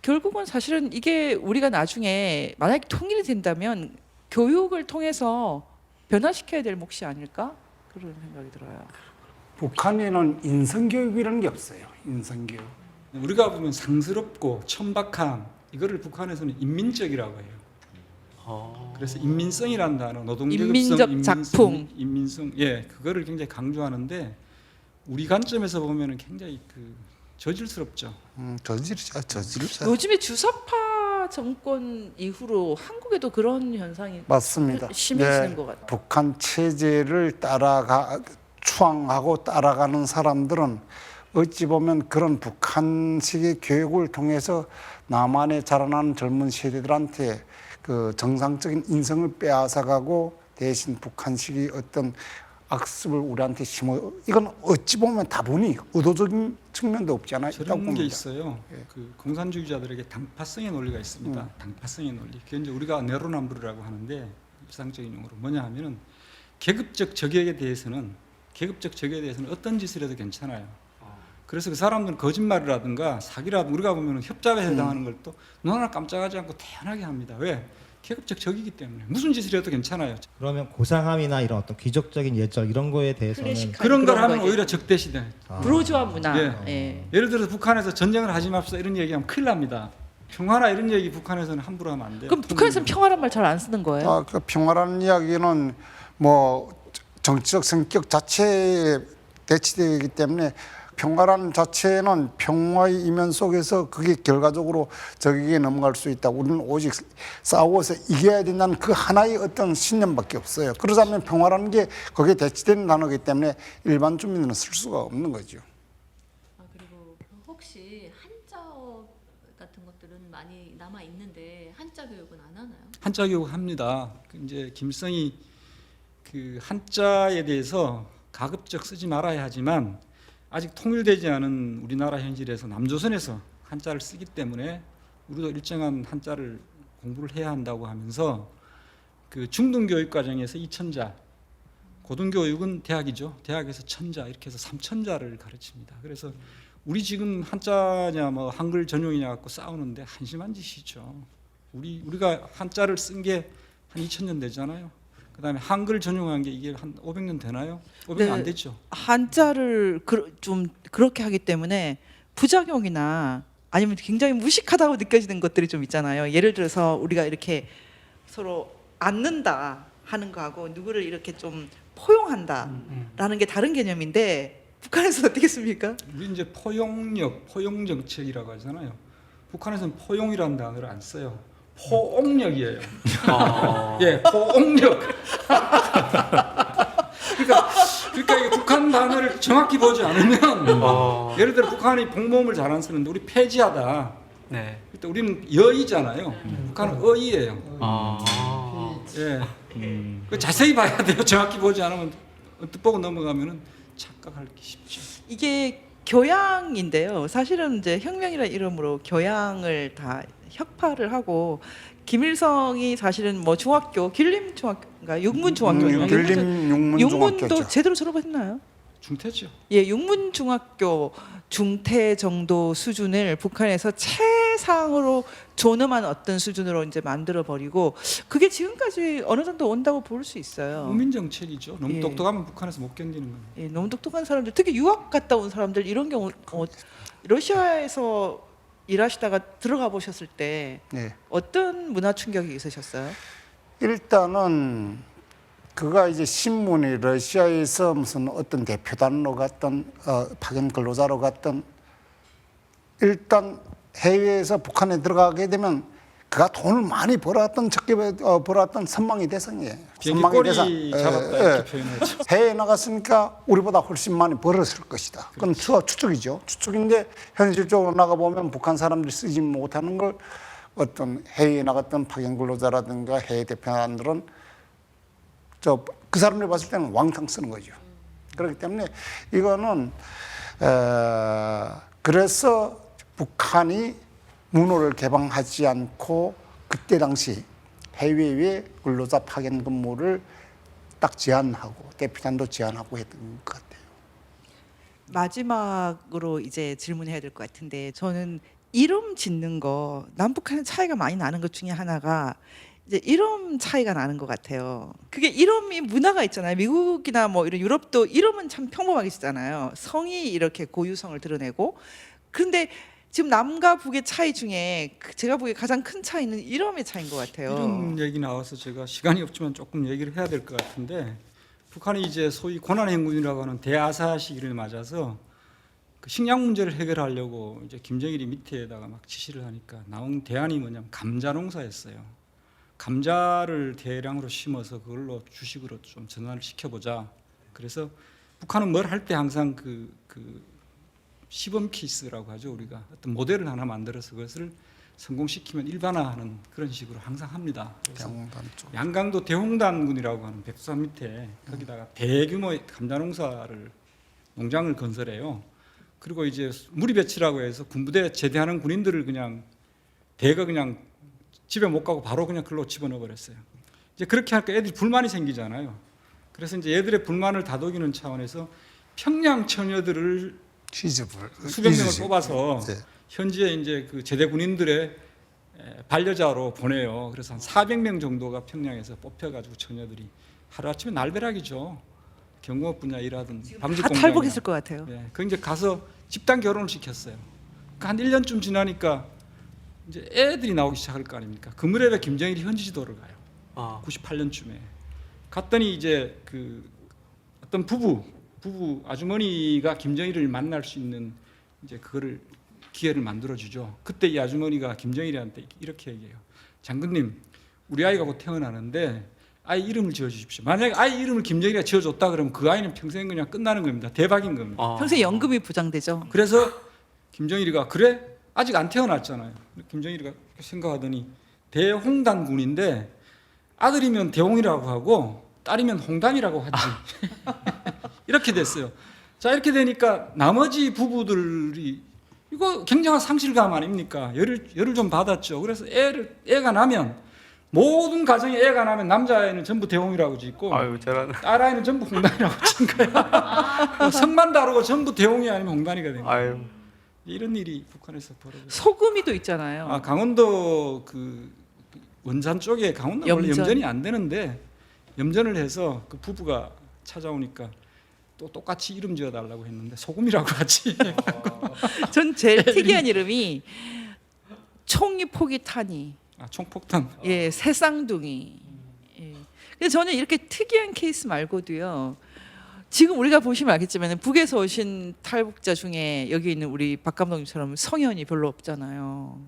결국은 사실은 이게 우리가 나중에 만약에 통일이 된다면 교육을 통해서 변화시켜야 될 몫이 아닐까 그런 생각이 들어요. 북한에는 인성교육이라는 게 없어요. 인성교육. 우리가 보면 상스럽고 천박한 이거를 북한에서는 인민적이라고 해요. 그래서 인민성이라는 단어, 노동계급성, 인민적 작품. 인민성, 예, 그거를 굉장히 강조하는데 우리 관점에서 보면은 굉장히 그 저질스럽죠. 저지르죠. 요즘에 주사파 정권 이후로 한국에도 그런 현상이 맞습니다. 심해지는 것 같아요. 북한 체제를 추앙하고 따라가는 사람들은 어찌 보면 그런 북한식의 교육을 통해서 남한에 자라나는 젊은 세대들한테 그 정상적인 인성을 빼앗아가고 대신 북한식의 어떤 악습을 우리한테 심어 이건 어찌 보면 다분히 의도적인 측면도 없지 않아요. 있다고 저런 게 봅니다. 있어요. 그 공산주의자들에게 당파성의 논리가 있습니다. 당파성의 논리. 그게 이제 우리가 네로남부르라고 하는데 일상적인 용어로 뭐냐 하면은 계급적 적역에 대해서는 어떤 짓을 해도 괜찮아요. 그래서 그 사람들은 거짓말이라든가 사기라든가 우리가 보면 협잡에 해당하는 걸 또 눈 하나 깜짝하지 않고 태연하게 합니다. 왜? 계급적 적이기 때문에 무슨 짓을 해도 괜찮아요. 그러면 고상함이나 이런 어떤 귀족적인 예절 이런 거에 대해서는 클래식 그런 걸 그런 하면 거에 오히려 적대시대. 브로주아 문화. 예. 예. 예를 들어서 북한에서 전쟁을 하지 맙시다 이런 얘기하면 큰일 납니다. 평화나 이런 얘기 북한에서는 함부로 하면 안 돼요. 그럼 북한에서는 평화란 말 잘 안 쓰는 거예요? 그 평화라는 이야기는 뭐 정치적 성격 자체에 대치되기 때문에 평화라는 자체는 평화의 이면 속에서 그게 결과적으로 적에게 넘어갈 수 있다. 우리는 오직 싸워서 이겨야 된다는 그 하나의 어떤 신념밖에 없어요. 그러자면 평화라는 게 거기에 대치되는 단어이기 때문에 일반 주민들은 쓸 수가 없는 거죠. 그리고 혹시 한자어 같은 것들은 많이 남아 있는데 한자 교육은 안 하나요? 한자 교육 합니다. 이제 김성이 그 한자에 대해서 가급적 쓰지 말아야 하지만 아직 통일되지 않은 우리나라 현실에서 남조선에서 한자를 쓰기 때문에 우리도 일정한 한자를 공부를 해야 한다고 하면서 그 중등교육 과정에서 2천자, 고등교육은 대학이죠. 대학에서 천자 이렇게 해서 3천자를 가르칩니다. 그래서 우리 지금 한자냐 뭐 한글 전용이냐 갖고 싸우는데 한심한 짓이죠. 우리가 한자를 쓴 게 한 2000년 되잖아요. 그다음에 한글 전용한 게 이게 한 500년 되나요? 500년 네. 안 됐죠. 한자를 좀 그렇게 하기 때문에 부작용이나 아니면 굉장히 무식하다고 느껴지는 것들이 좀 있잖아요. 예를 들어서 우리가 이렇게 서로 앉는다 하는 거하고 누구를 이렇게 좀 포용한다라는 게 다른 개념인데 북한에서 어떻게 씁니까? 우리 이제 포용 정책이라고 하잖아요. 북한에서는 포용이라는 단어를 안 써요. 포옹력이에요. 예, 포옹력. 그러니까 이게 북한 단어를 정확히 보지 않으면 예를 들어 북한이 복모음을 잘 안 쓰는데 우리 폐지하다. 네. 그때 우리는 여이잖아요. 북한은 어이예요. 예. 그 자세히 봐야 돼요. 정확히 보지 않으면 뜻 보고 넘어가면은 착각하기 쉽죠. 이게 교양인데요. 사실은 이제 혁명이라는 이름으로 교양을 다 혁파를 하고 김일성이 사실은 뭐 중학교 길림 중학교인가 육문 중학교인가 길림 육문 육문도 중학교죠. 제대로 졸업했나요? 중퇴죠. 예, 육문 중학교 중퇴 정도 수준을 북한에서 최상으로 존엄한 어떤 수준으로 이제 만들어 버리고 그게 지금까지 어느 정도 온다고 볼 수 있어요. 국민 정책이죠. 너무 예. 똑똑하면 북한에서 못 견디는 거예요. 예, 너무 똑똑한 사람들, 특히 유학 갔다 온 사람들 이런 경우 러시아에서 일하시다가 들어가 보셨을 때 네. 어떤 문화 충격이 있으셨어요? 일단은 그가 이제 신문이 러시아에서 무슨 어떤 대표단으로 갔던 파견 근로자로 갔던 일단 해외에서 북한에 들어가게 되면 그가 돈을 많이 벌어왔던 적게 벌어왔던 선망의 대상이에요. 비행기 선망의 꼬리 잡았다 이렇게 표현하죠. 해외에 나갔으니까 우리보다 훨씬 많이 벌었을 것이다. 그건 추측이죠. 추측인데 현실적으로 나가보면 북한 사람들이 쓰지 못하는 걸 어떤 해외에 나갔던 파견 근로자라든가 해외 대표단들은 그 사람들이 봤을 때는 왕창 쓰는 거죠. 그렇기 때문에 이거는 그래서 북한이 문호를 개방하지 않고 그때 당시 해외의 근로자 파견 근무를 딱 제한하고 대표단도 제한하고 했던 것 같아요. 마지막으로 이제 질문해야 될 것 같은데 저는 이름 짓는 거 남북한 차이가 많이 나는 것 중에 하나가 이제 이름 차이가 나는 것 같아요. 그게 이름이 문화가 있잖아요. 미국이나 뭐 이런 유럽도 이름은 참 평범하게 쓰잖아요. 성이 이렇게 고유성을 드러내고. 그런데 지금 남과 북의 차이 중에 제가 보기에 가장 큰 차이는 이름의 차이인 것 같아요. 이런 얘기 나와서 제가 시간이 없지만 조금 얘기를 해야 될 것 같은데 북한이 이제 소위 고난행군이라고 하는 대아사 시기를 맞아서 그 식량 문제를 해결하려고 이제 김정일이 밑에다가 막 지시를 하니까 나온 대안이 뭐냐면 감자 농사였어요. 감자를 대량으로 심어서 그걸로 주식으로 좀 전환을 시켜보자. 그래서 북한은 뭘 할 때 항상 그 시범 케이스라고 하죠. 우리가 어떤 모델을 하나 만들어서 그것을 성공시키면 일반화하는 그런 식으로 항상 합니다. 그래서 양강도 대홍단군이라고 하는 백두산 밑에 거기다가 대규모의 감자 농장을 건설해요. 그리고 이제 무리배치라고 해서 군부대 제대하는 군인들을 그냥 대거 그냥 집에 못 가고 바로 그냥 글로 집어넣어 버렸어요. 이제 그렇게 하니까 애들이 불만이 생기잖아요. 그래서 이제 얘들의 불만을 다독이는 차원에서 평양 처녀들을 수백 명을 뽑아서 현지에 이제 그 제대 군인들의 반려자로 보내요. 그래서 한 400명 정도가 평양에서 뽑혀가지고 처녀들이 하루아침에 날벼락이죠. 경공업 분야 일하던 방직 다 공장. 탈북했을 것 같아요. 그 이제 가서 집단 결혼을 시켰어요. 그러니까 한 1년쯤 지나니까 이제 애들이 나오기 시작할 거 아닙니까? 그 무렵에 김정일이 현지 지도를 가요. 98년쯤에 갔더니 이제 그 어떤 부부 아주머니가 김정일을 만날 수 있는 이제 그거를 기회를 만들어 주죠. 그때 이 아주머니가 김정일한테 이렇게 얘기해요. 장군님, 우리 아이가 곧 태어나는데 아이 이름을 지어 주십시오. 만약에 아이 이름을 김정일이가 지어 줬다 그러면 그 아이는 평생 그냥 끝나는 겁니다. 대박인 겁니다. 평생 연금이 보장되죠. 그래서 김정일이가 그래? 아직 안 태어났잖아요. 김정일이가 생각하더니 대홍단군인데 아들이면 대홍이라고 하고 딸이면 홍단이라고 하지. 이렇게 됐어요. 자, 이렇게 되니까 나머지 부부들이 이거 굉장한 상실감 아닙니까? 열을 좀 받았죠. 그래서 애가 나면 모든 가정에 애가 나면 남자아이는 전부 대홍이라고 짓고 딸 아이는 전부 홍단이라고 짓는 거야. 성만 다르고 전부 대홍이 아니면 홍단이가 된 거예요. 이런 일이 북한에서 벌어졌어요. 소금이도 있잖아요. 강원도 그 원산 쪽에 강원도 원래 염전이 안 되는데 염전을 해서 그 부부가 찾아오니까 또 똑같이 이름 지어달라고 했는데 소금이라고 하지. 전 제일 특이한 이름이 총이 포기 타니. 총폭탄. 예, 새쌍둥이. 예. 근데 저는 이렇게 특이한 케이스 말고도요. 지금 우리가 보시면 알겠지만 북에서 오신 탈북자 중에 여기 있는 우리 박 감독님처럼 성현이 별로 없잖아요.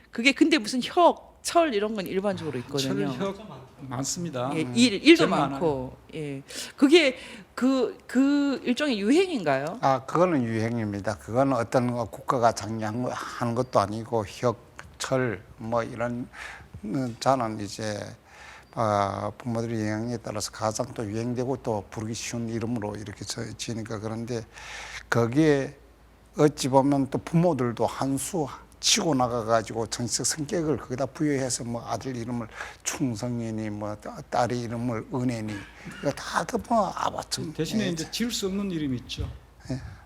그게 근데 무슨 혁, 철 이런 건 일반적으로 있거든요. 철 많습니다. 예, 일도 제일 많고. 예. 그게 그 일종의 유행인가요? 그거는 유행입니다. 그거는 어떤 국가가 장려하는 것도 아니고 혁철 뭐 이런 저는 이제 부모들의 영향에 따라서 가장 또 유행되고 또 부르기 쉬운 이름으로 이렇게 지으니까 그런데 거기에 어찌 보면 또 부모들도 한 수 치고 나가가지고 정치적 성격을 거기다 부여해서 뭐 아들 이름을 충성이니 뭐 딸의 이름을 은혜니 이거 다 뭐 아바쯤 대신에 이제 지을 수 없는 이름이 있죠.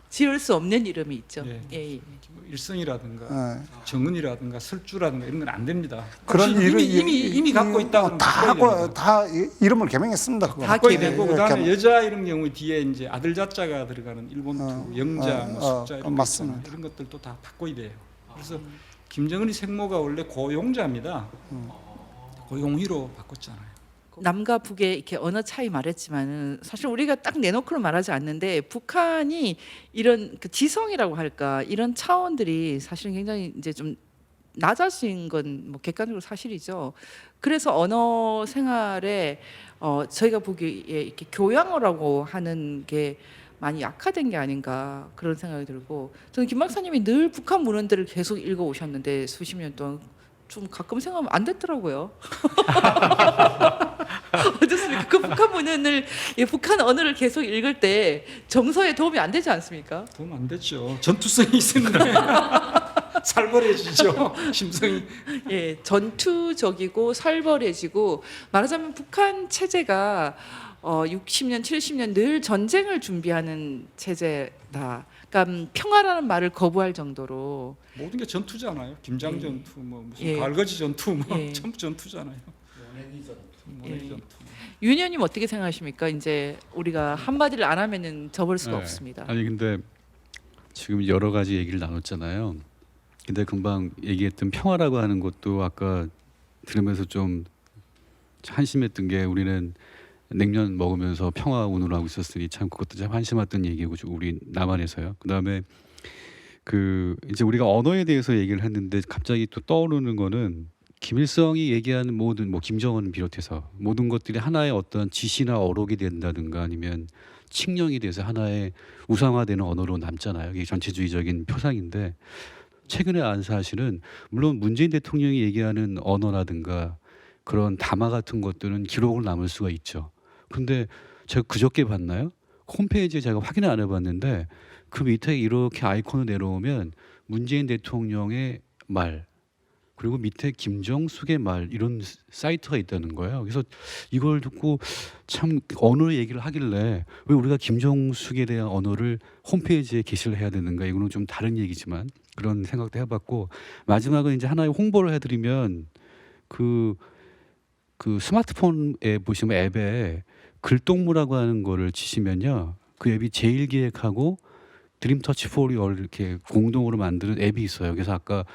지을 수 없는 이름이 있죠. 예. 예. 뭐 일성이라든가 정은이라든가 설주라든가 이런 건 안 됩니다. 그런 이미 갖고 있다 다 이름을 개명했습니다. 그거. 다 개명고 그다음에 여자 이름 경우 뒤에 이제 아들 자자가 들어가는 일본투 영자, 뭐 숙자 이런 거 있잖아요. 이런 것들도 다 바꿔야 돼요. 그래서 김정은이 생모가 원래 고용자입니다. 고용희로 바꿨잖아요. 남과 북의 이렇게 언어 차이 말했지만은 사실 우리가 딱 내놓고는 말하지 않는데 북한이 이런 그 지성이라고 할까 이런 차원들이 사실은 굉장히 이제 좀 낮아진 건 뭐 객관적으로 사실이죠. 그래서 언어 생활에 저희가 보기에 이렇게 교양어라고 하는 게 많이 약화된 게 아닌가 그런 생각이 들고, 저는 김 박사님이 늘 북한 문헌들을 계속 읽어 오셨는데 수십 년 동안 좀 가끔 생각하면 안 됐더라고요. 어떻습니까? 그 북한 문헌을 북한 언어를 계속 읽을 때 정서에 도움이 안 되지 않습니까? 도움 안 됐죠. 전투성이 있는데 살벌해지죠. 심성이. 예, 전투적이고 살벌해지고, 말하자면 북한 체제가 60년, 70년 늘 전쟁을 준비하는 체제다. 그러니까 평화라는 말을 거부할 정도로. 모든 게 전투잖아요. 김장 전투, 뭐 무슨 예. 갈거지 전투, 뭐 예. 전부 전투잖아요. 모내기 예. 전투. 윤 의원님 어떻게 생각하십니까? 이제 우리가 한마디를 안 하면은 접을 수가 네. 없습니다. 아니 근데 지금 여러 가지 얘기를 나눴잖아요. 근데 금방 얘기했던 평화라고 하는 것도 아까 들으면서 좀 한심했던 게, 우리는 냉면 먹으면서 평화 운운을 하고 있었으니 참 그것도 참 한심했던 얘기고, 우리 남한에서요. 그다음에 그 이제 우리가 언어에 대해서 얘기를 했는데 갑자기 또 떠오르는 거는, 김일성이 얘기하는 모든, 뭐 김정은을 비롯해서 모든 것들이 하나의 어떤 지시나 어록이 된다든가 아니면 칙령이 돼서 하나의 우상화되는 언어로 남잖아요. 이게 전체주의적인 표상인데, 최근에 안 사실은 물론 문재인 대통령이 얘기하는 언어라든가 그런 담화 같은 것들은 기록으로 남을 수가 있죠. 근데 제가 그저께 봤나요? 홈페이지에 제가 확인을 안 해봤는데 그 밑에 이렇게 아이콘을 내려오면 문재인 대통령의 말, 그리고 밑에 김정숙의 말, 이런 사이트가 있다는 거예요. 그래서 이걸 듣고 참 언어 얘기를 하길래 왜 우리가 김정숙에 대한 언어를 홈페이지에 게시를 해야 되는가, 이거는 좀 다른 얘기지만 그런 생각도 해봤고, 마지막은 이제 하나의 홍보를 해드리면 그 스마트폰에 보시면 앱에 글동무라고 하는 거를 치시면요, 그 앱이 제일기획하고 드림터치 포리얼 이렇게 공동으로 만드는 앱이 있어요. 그래서 아까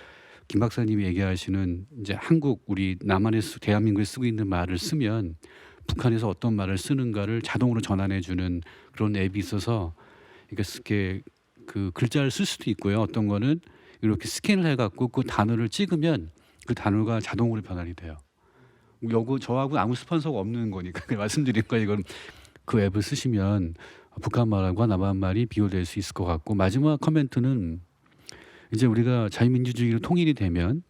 김 박사님이 얘기하시는 이제 한국, 우리 남한에 대한민국에 쓰고 있는 말을 쓰면 북한에서 어떤 말을 쓰는가를 자동으로 전환해주는 그런 앱이 있어서 이렇게 그 글자를 쓸 수도 있고요. 어떤 거는 이렇게 스캔을 해갖고 그 단어를 찍으면 그 단어가 자동으로 변환이 돼요. 요거 저하고 아무 스폰서가 없는 거니까 말씀드린 거예요. 이건 그 앱을 쓰시면 북한 말과 남한 말이 비교될 수 있을 것 같고, 마지막 코멘트는 이제 우리가 자유민주주의로 통일이 되면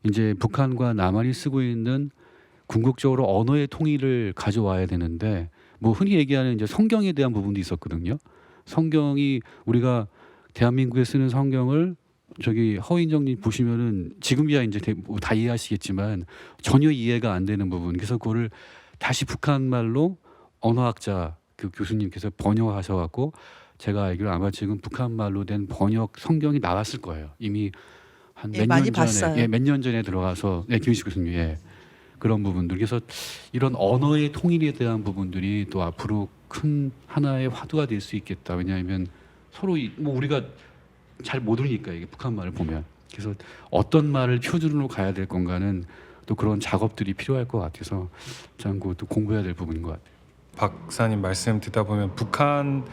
이제 북한과 남한이 쓰고 있는 궁극적으로 언어의 통일을 가져와야 되는데, 뭐 흔히 얘기하는 이제 성경에 대한 부분도 있었거든요. 성경이 우리가 대한민국에 쓰는 성경을 저기 허인정님 보시면은 지금이야 이제 다 이해하시겠지만 전혀 이해가 안 되는 부분. 그래서 그거를 다시 북한 말로 언어학자 그 교수님께서 번역하셔갖고, 제가 알기로 아마 지금 북한 말로 된 번역 성경이 나왔을 거예요. 이미 한 몇 많이 년 전에, 봤어요. 몇 년 전에 들어가서, 김희식 교수님, 그런 부분들. 그래서 이런 언어의 통일에 대한 부분들이 또 앞으로 큰 하나의 화두가 될 수 있겠다. 왜냐하면 서로 뭐 우리가 잘 모르니까 이게 북한 말을 보면. 그래서 어떤 말을 표준으로 가야 될 건가는 또 그런 작업들이 필요할 것 같아서 참 그것도 공부해야 될 부분인 것 같아요. 박사님 말씀 듣다 보면 북한이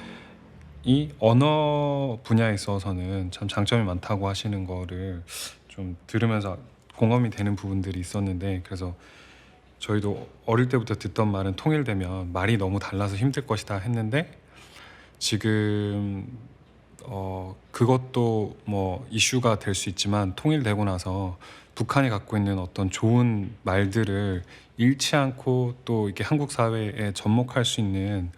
언어 분야에 있어서는 참 장점이 많다고 하시는 거를 좀 들으면서 공감이 되는 부분들이 있었는데, 그래서 저희도 어릴 때부터 듣던 말은 통일되면 말이 너무 달라서 힘들 것이다 했는데, 지금 그것도 뭐 이슈가 될 수 있지만 통일되고 나서 북한이 갖고 있는 어떤 좋은 말들을 잃지 않고 또 이렇게 한국 사회에 접목할 수 있는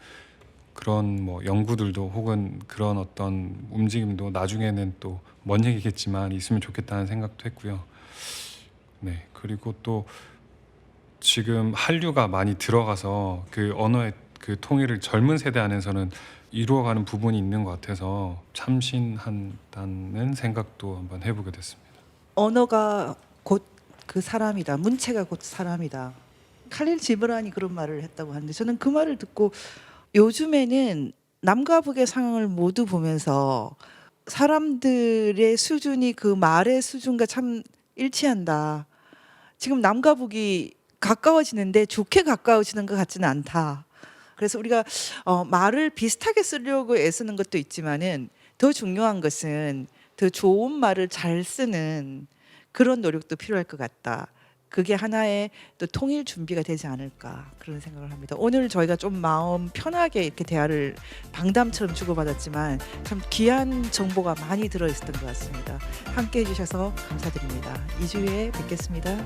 그런 뭐 연구들도 혹은 그런 어떤 움직임도 나중에는 또 먼 얘기겠지만 있으면 좋겠다는 생각도 했고요. 네, 그리고 또 지금 한류가 많이 들어가서 그 언어의 그 통일을 젊은 세대 안에서는 이루어가는 부분이 있는 것 같아서 참신한다는 생각도 한번 해보게 됐습니다. 언어가 곧 그 사람이다. 문체가 곧 사람이다. 칼릴 지브란이 그런 말을 했다고 하는데, 저는 그 말을 듣고 요즘에는 남과 북의 상황을 모두 보면서 사람들의 수준이 그 말의 수준과 참 일치한다. 지금 남과 북이 가까워지는데 좋게 가까워지는 것 같지는 않다. 그래서 우리가 말을 비슷하게 쓰려고 애쓰는 것도 있지만은 더 중요한 것은 더 좋은 말을 잘 쓰는 그런 노력도 필요할 것 같다. 그게 하나의 또 통일 준비가 되지 않을까 그런 생각을 합니다. 오늘 저희가 좀 마음 편하게 이렇게 대화를 방담처럼 주고받았지만 참 귀한 정보가 많이 들어있었던 것 같습니다. 함께해 주셔서 감사드립니다. 2주에 뵙겠습니다.